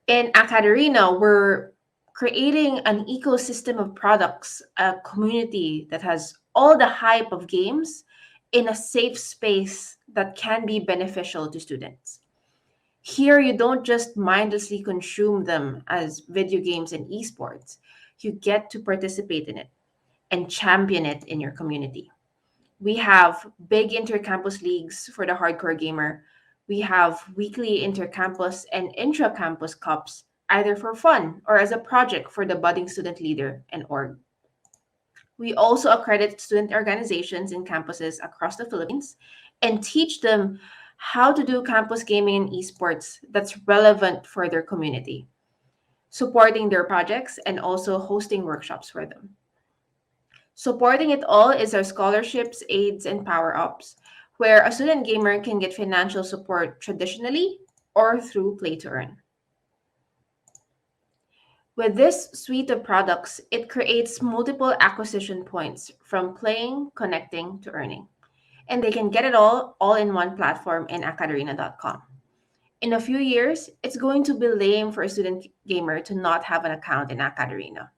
In Acadarina, we're creating an ecosystem of products, a community that has all the hype of games in a safe space that can be beneficial to students. Here, you don't just mindlessly consume them as video games and esports. You get to participate in it and champion it in your community. We have big intercampus leagues for the hardcore gamer. We have weekly intercampus and intra-campus cups, either for fun or as a project for the budding student leader and org. We also accredit student organizations in campuses across the Philippines and teach them how to do campus gaming and esports that's relevant for their community, supporting their projects and also hosting workshops for them. Supporting it all is our scholarships, aids, and power ups, where a student gamer can get financial support traditionally or through play to earn. With this suite of products, it creates multiple acquisition points from playing, connecting to earning. And they can get it all in one platform in acadarena.com. In a few years, it's going to be lame for a student gamer to not have an account in Acadarena.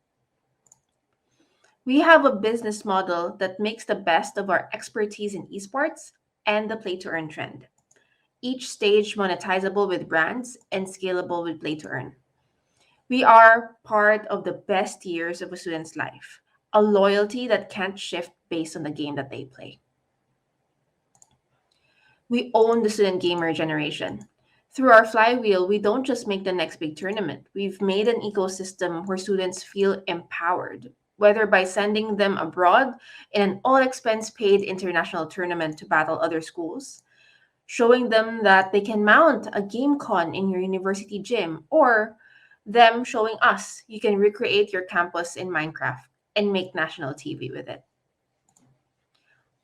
We have a business model that makes the best of our expertise in esports and the play to earn trend. Each stage monetizable with brands and scalable with play to earn. We are part of the best years of a student's life, a loyalty that can't shift based on the game that they play. We own the student gamer generation. Through our flywheel, we don't just make the next big tournament. We've made an ecosystem where students feel empowered, whether by sending them abroad in an all-expense paid international tournament to battle other schools, showing them that they can mount a game con in your university gym, or them showing us you can recreate your campus in Minecraft and make national TV with it.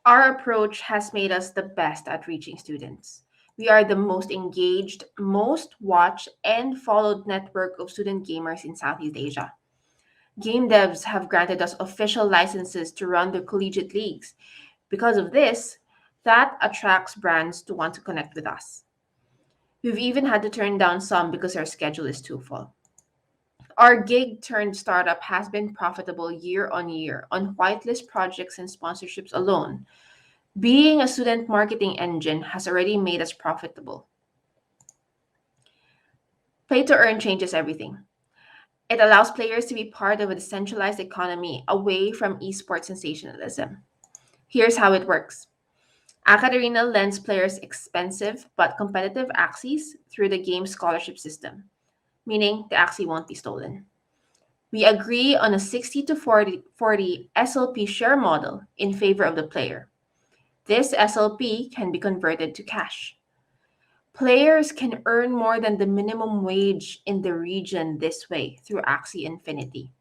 Our approach has made us the best at reaching students. We are the most engaged, most watched, and followed network of student gamers in Southeast Asia. Game devs have granted us official licenses to run their collegiate leagues. Because of this, that attracts brands to want to connect with us. We've even had to turn down some because our schedule is too full. Our gig turned startup has been profitable year on year on whitelist projects and sponsorships alone. Being a student marketing engine has already made us profitable. Play to earn changes everything. It allows players to be part of a decentralized economy away from esports sensationalism. Here's how it works. Acadarena lends players expensive but competitive axes through the game's scholarship system, meaning the axie won't be stolen. We agree on a 60 to 40 SLP share model in favor of the player. This SLP can be converted to cash. Players can earn more than the minimum wage in the region this way through Axie Infinity.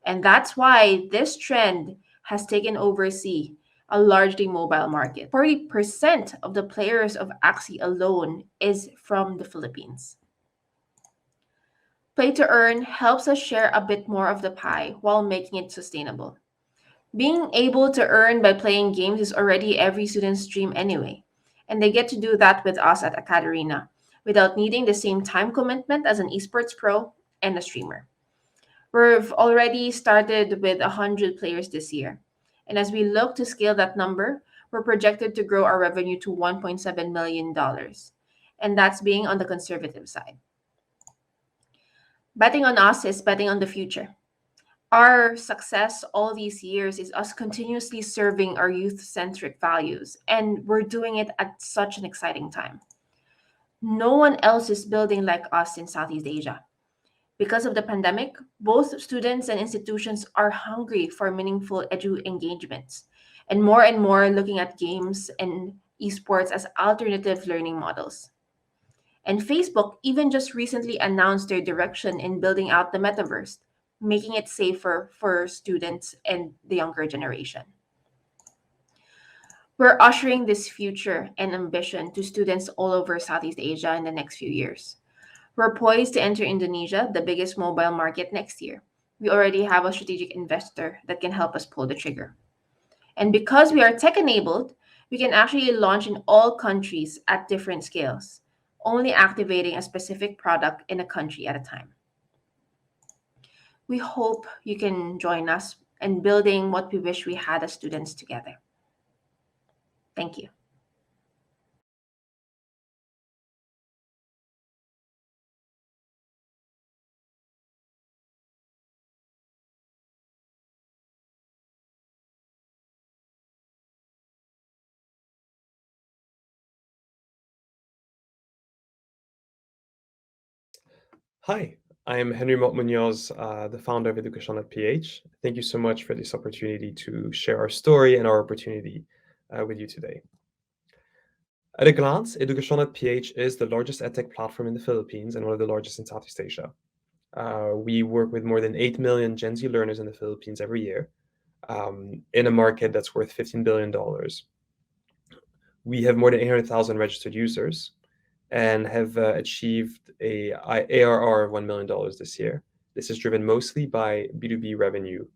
And that's why this trend has taken over C, a largely mobile market. 40% of the players of Axie alone is from the Philippines. Play to earn helps us share a bit more of the pie while making it sustainable. Being able to earn by playing games is already every student's dream anyway, and they get to do that with us at Acadarena without needing the same time commitment as an esports pro and a streamer. We've already started with 100 players this year, and as we look to scale that number, we're projected to grow our revenue to $1.7 million, and that's being on the conservative side. Betting on us is betting on the future. Our success all these years is us continuously serving our youth-centric values, and we're doing it at such an exciting time. No one else is building like us in Southeast Asia. Because of the pandemic, both students and institutions are hungry for meaningful engagements, and more looking at games and esports as alternative learning models. And Facebook even just recently announced their direction in building out the metaverse, making it safer for students and the younger generation. We're ushering this future and ambition to students all over Southeast Asia in the next few years. We're poised to enter Indonesia, the biggest mobile market, next year. We already have a strategic investor that can help us pull the trigger. And because we are tech-enabled, we can actually launch in all countries at different scales, only activating a specific product in a country at a time. We hope you can join us in building what we wish we had as students together. Thank you. Hi, I'm Henry Munoz, the founder of Education at PH. Thank you so much for this opportunity to share our story and our opportunity with you today. At a glance, Education at PH is the largest EdTech platform in the Philippines and one of the largest in Southeast Asia. We work with more than 8 million Gen Z learners in the Philippines every year. in a market that's worth $15 billion. We have more than 800,000 registered users and have achieved a ARR of $1 million this year. This is driven mostly by B2B revenue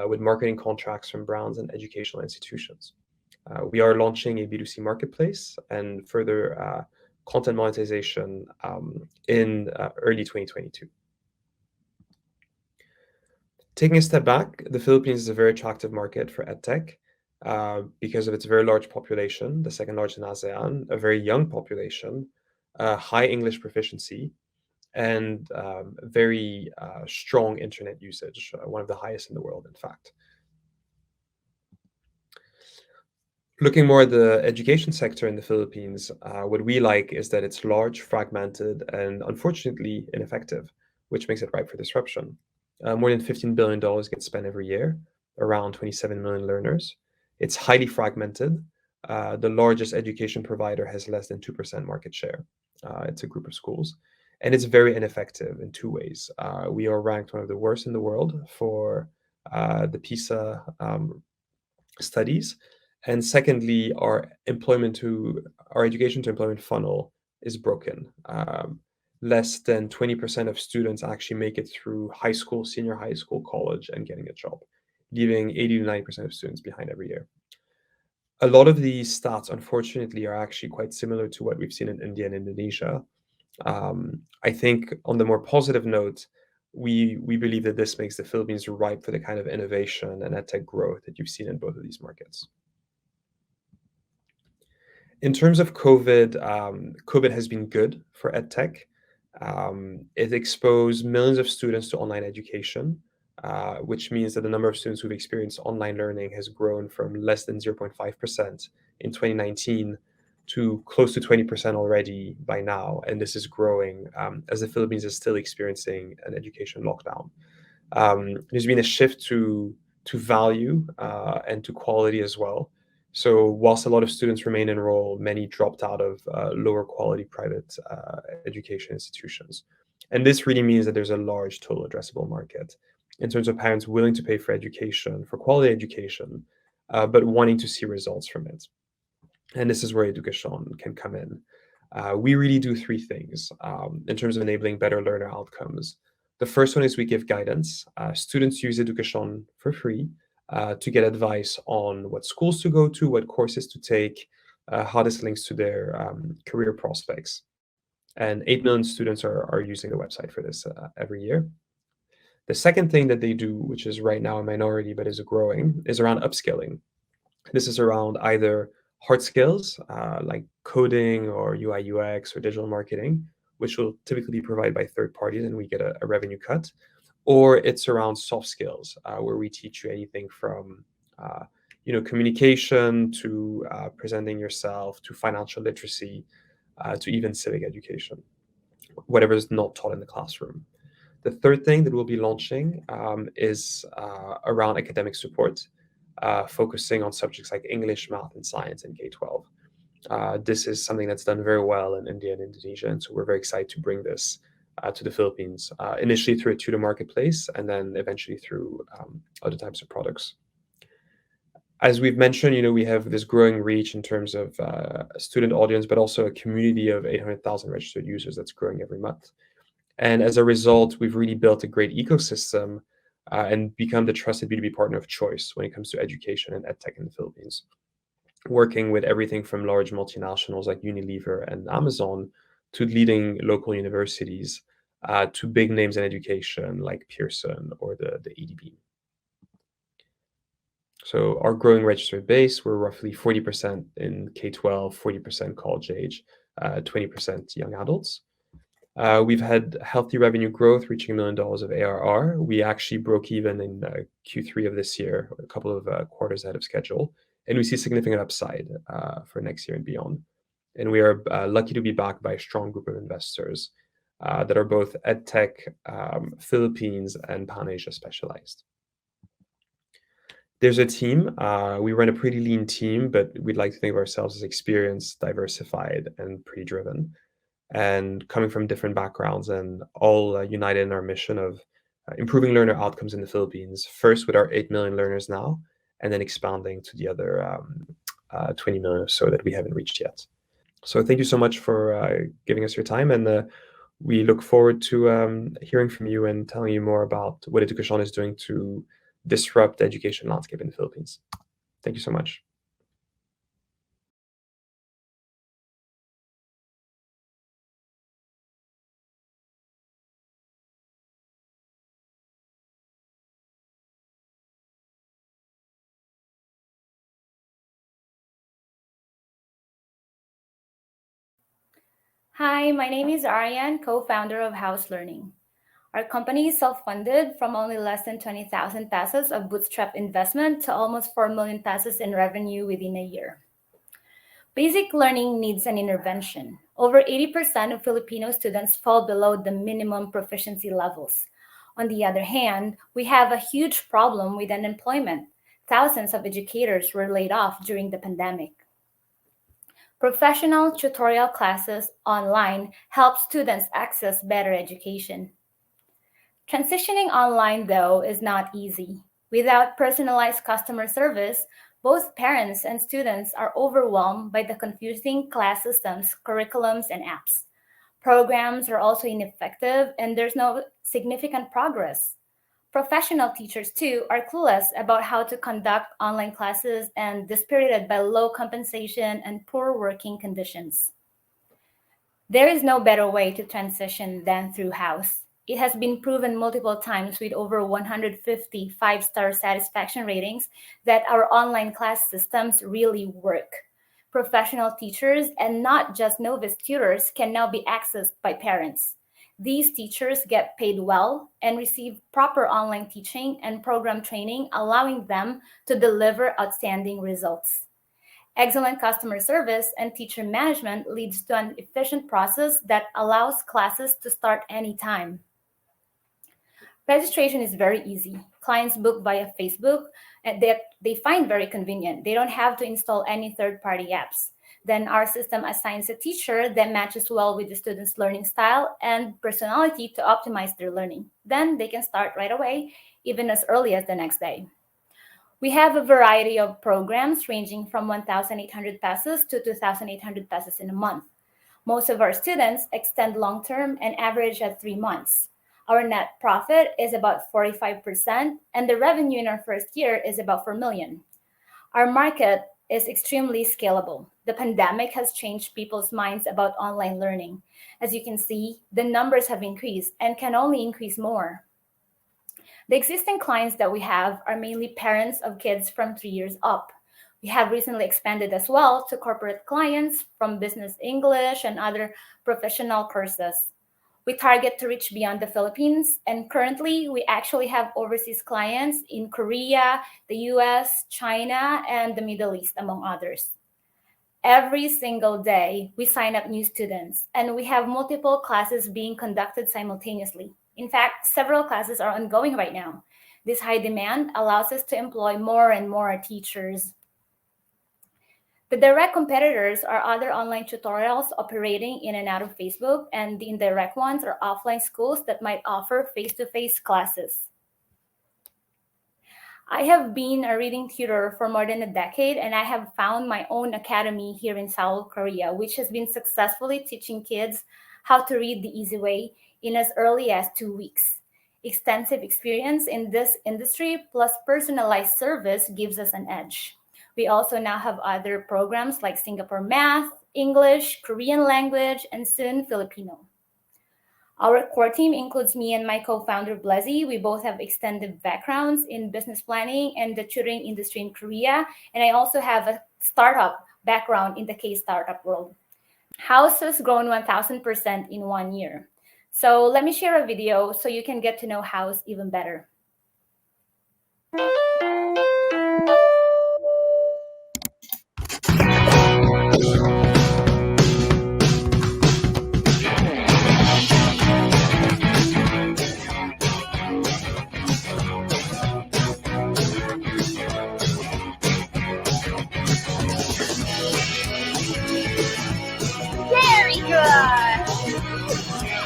with marketing contracts from brands and educational institutions. We are launching a B2C marketplace and further content monetization in early 2022. Taking a step back, the Philippines is a very attractive market for EdTech because of its very large population, the second largest in ASEAN, a very young population, high English proficiency, and very strong internet usage, one of the highest in the world, in fact. Looking more at the education sector in the Philippines, what we like is that it's large, fragmented, and unfortunately ineffective, which makes it ripe for disruption. More than $15 billion gets spent every year, around 27 million learners. It's highly fragmented. The largest education provider has less than 2% market share. It's a group of schools. And it's very ineffective in two ways. We are ranked one of the worst in the world for the PISA studies. And secondly, our education to employment funnel is broken. Less than 20% of students actually make it through high school, senior high school, college, and getting a job, leaving 80 to 90% of students behind every year. A lot of these stats, unfortunately, are actually quite similar to what we've seen in India and Indonesia. I think on the more positive note, we believe that this makes the Philippines ripe for the kind of innovation and EdTech growth that you've seen in both of these markets. In terms of COVID, COVID has been good for EdTech. It exposed millions of students to online education, which means that the number of students who've experienced online learning has grown from less than 0.5% in 2019 to close to 20% already by now. And this is growing as the Philippines is still experiencing an education lockdown. There's been a shift to value and to quality as well. So whilst a lot of students remain enrolled, many dropped out of lower quality private education institutions. And this really means that there's a large total addressable market in terms of parents willing to pay for education, for quality education, but wanting to see results from it. And this is where Education can come in. We really do three things in terms of enabling better learner outcomes. The first one is we give guidance. Students use Education for free to get advice on what schools to go to, what courses to take, how this links to their career prospects. And 8 million students are using the website for this every year. The second thing that they do, which is right now a minority but is growing, is around upskilling. This is around either hard skills like coding or UI UX or digital marketing, which will typically be provided by third parties and we get a revenue cut. Or it's around soft skills, where we teach you anything from communication to presenting yourself to financial literacy to even civic education, whatever is not taught in the classroom. The third thing that we'll be launching is around academic support, focusing on subjects like English, math, and science in K-12. This is something that's done very well in India and Indonesia, and so we're very excited to bring this to the Philippines, initially through a tutor marketplace and then eventually through other types of products. As we've mentioned, we have this growing reach in terms of student audience, but also a community of 800,000 registered users that's growing every month. And as a result, we've really built a great ecosystem and become the trusted B2B partner of choice when it comes to education and EdTech in the Philippines, working with everything from large multinationals like Unilever and Amazon to leading local universities, to big names in education like Pearson or the EDB. So our growing registered base, we're roughly 40% in K-12, 40% college age, 20% young adults. We've had healthy revenue growth, reaching $1 million of ARR. We actually broke even in Q3 of this year, a couple of quarters ahead of schedule. And we see significant upside for next year and beyond. And we are lucky to be backed by a strong group of investors that are both EdTech, Philippines, and Pan-Asia specialized. There's a team. We run a pretty lean team, but we'd like to think of ourselves as experienced, diversified, and pretty driven. And coming from different backgrounds and all united in our mission of improving learner outcomes in the Philippines, first with our 8 million learners now, and then expanding to the other 20 million or so that we haven't reached yet. So thank you so much for giving us your time, and we look forward to hearing from you and telling you more about what Education is doing to disrupt the education landscape in the Philippines. Thank you so much. Hi, my name is Ariane, co-founder of House Learning. Our company is self-funded from only less than 20,000 pesos of bootstrap investment to almost 4 million pesos in revenue within a year. Basic learning needs an intervention. Over 80% of Filipino students fall below the minimum proficiency levels. On the other hand, we have a huge problem with unemployment. Thousands of educators were laid off during the pandemic. Professional tutorial classes online help students access better education. Transitioning online, though, is not easy. Without personalized customer service, both parents and students are overwhelmed by the confusing class systems, curriculums, and apps. Programs are also ineffective, and there's no significant progress. Professional teachers, too, are clueless about how to conduct online classes and dispirited by low compensation and poor working conditions. There is no better way to transition than through House. It has been proven multiple times with over 150 five-star satisfaction ratings that our online class systems really work. Professional teachers and not just novice tutors can now be accessed by parents. These teachers get paid well and receive proper online teaching and program training, allowing them to deliver outstanding results. Excellent customer service and teacher management leads to an efficient process that allows classes to start anytime. Registration is very easy. Clients book via Facebook and they find very convenient. They don't have to install any third-party apps. Then our system assigns a teacher that matches well with the student's learning style and personality to optimize their learning. Then they can start right away, even as early as the next day. We have a variety of programs ranging from 1,800 pesos to 2,800 pesos in a month. Most of our students extend long-term and average at 3 months. Our net profit is about 45%, and the revenue in our first year is about 4 million. Our market is extremely scalable. The pandemic has changed people's minds about online learning. As you can see, the numbers have increased and can only increase more. The existing clients that we have are mainly parents of kids from 3 years up. We have recently expanded as well to corporate clients from business English and other professional courses. We target to reach beyond the Philippines, and currently we actually have overseas clients in Korea, the US, China, and the Middle East, among others. Every single day, we sign up new students, and we have multiple classes being conducted simultaneously. In fact, several classes are ongoing right now. This high demand allows us to employ more and more teachers. The direct competitors are other online tutorials operating in and out of Facebook, and the indirect ones are offline schools that might offer face-to-face classes. I have been a reading tutor for more than a decade, and I have found my own academy here in Seoul, Korea, which has been successfully teaching kids how to read the easy way in as early as 2 weeks. Extensive experience in this industry plus personalized service gives us an edge. We also now have other programs like Singapore Math, English, Korean language, and soon Filipino. Our core team includes me and my co-founder, Blesi. We both have extended backgrounds in business planning and the tutoring industry in Korea, and I also have a startup background in the K-startup world. House has grown 1,000% in 1 year. So let me share a video so you can get to know House even better. Very good.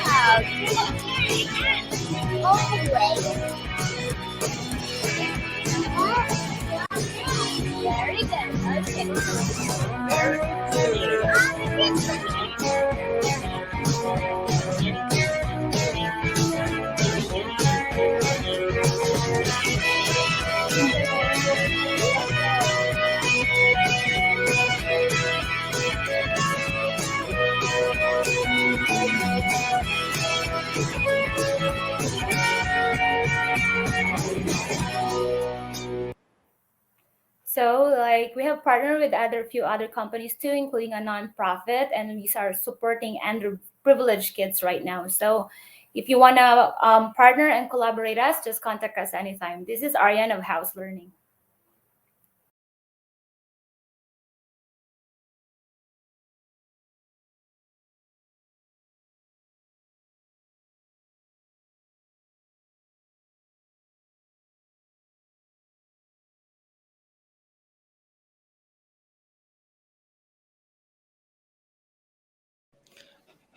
Wow, always. So like we have partnered with few other companies too, including a nonprofit, and we are supporting underprivileged kids right now. So if you want to partner and collaborate us, just contact us anytime. This is Ariane of House Learning.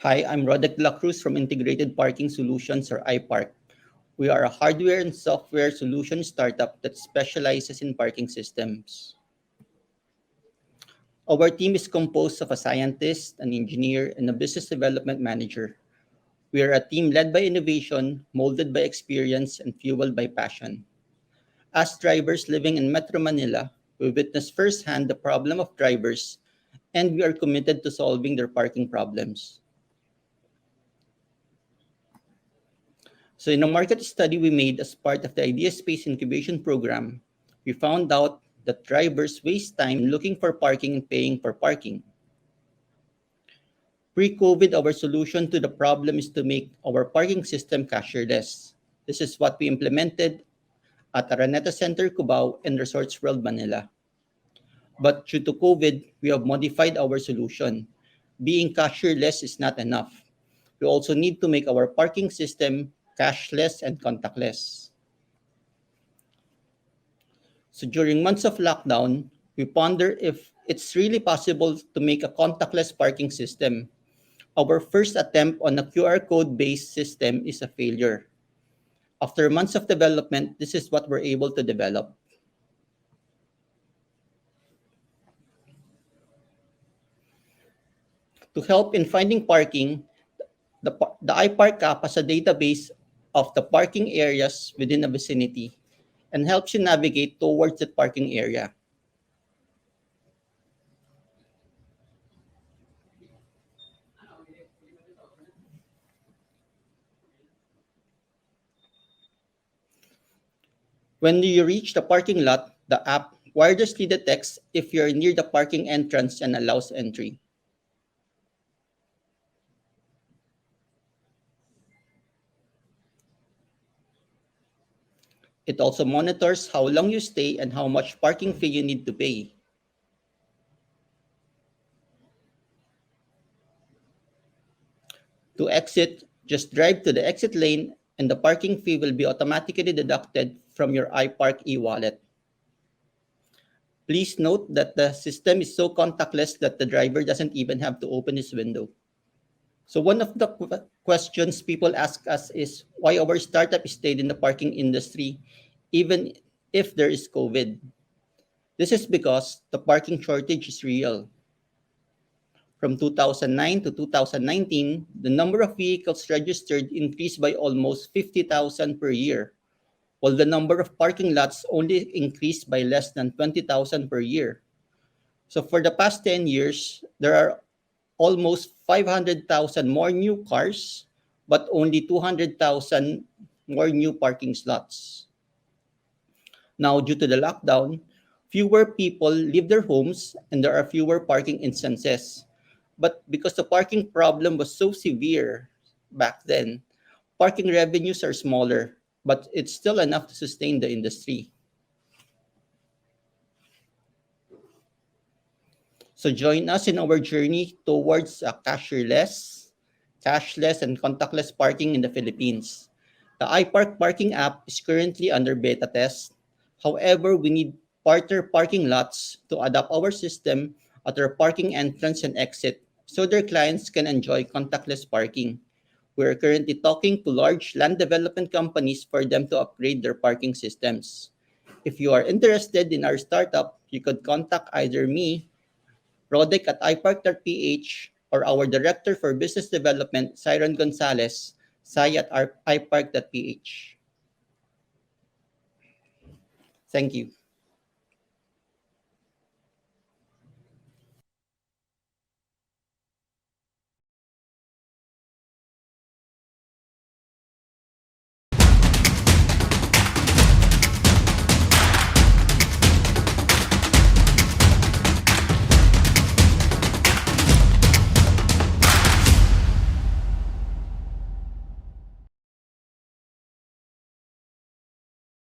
Hi, I'm Roderick De La Cruz from Integrated Parking Solutions, or iPark. We are a hardware and software solution startup that specializes in parking systems. Our team is composed of a scientist, an engineer, and a business development manager. We are a team led by innovation, molded by experience, and fueled by passion. As drivers living in Metro Manila, we witness firsthand the problem of drivers, and we are committed to solving their parking problems. So in a market study we made as part of the Idea Space Incubation Program, we found out that drivers waste time looking for parking and paying for parking. Pre-COVID, our solution to the problem is to make our parking system cashierless. This is what we implemented at Araneta Center, Cubao, and Resorts World Manila. But due to COVID, we have modified our solution. Being cashierless is not enough. We also need to make our parking system cashless and contactless. So during months of lockdown, we ponder if it's really possible to make a contactless parking system. Our first attempt on a QR code-based system is a failure. After months of development, this is what we're able to develop. To help in finding parking, the iPark app has a database of the parking areas within a vicinity and helps you navigate towards that parking area. When you reach the parking lot, the app wirelessly detects if you're near the parking entrance and allows entry. It also monitors how long you stay and how much parking fee you need to pay. To exit, just drive to the exit lane and the parking fee will be automatically deducted from your iPark e-wallet. Please note that the system is so contactless that the driver doesn't even have to open his window. So one of the questions people ask us is why our startup stayed in the parking industry even if there is COVID. This is because the parking shortage is real. From 2009 to 2019, the number of vehicles registered increased by almost 50,000 per year, while the number of parking lots only increased by less than 20,000 per year. So for the past 10 years, there are almost 500,000 more new cars, but only 200,000 more new parking slots. Now, due to the lockdown, fewer people leave their homes and there are fewer parking instances. But because the parking problem was so severe back then, parking revenues are smaller, but it's still enough to sustain the industry. So join us in our journey towards a cashless, and contactless parking in the Philippines. The iPark parking app is currently under beta test. However, we need partner parking lots to adapt our system at their parking entrance and exit so their clients can enjoy contactless parking. We are currently talking to large land development companies for them to upgrade their parking systems. If you are interested in our startup, you could contact either me, Rodek at iPark.ph, or our Director for Business Development, Siron Gonzalez, Sai at iPark.ph. Thank you.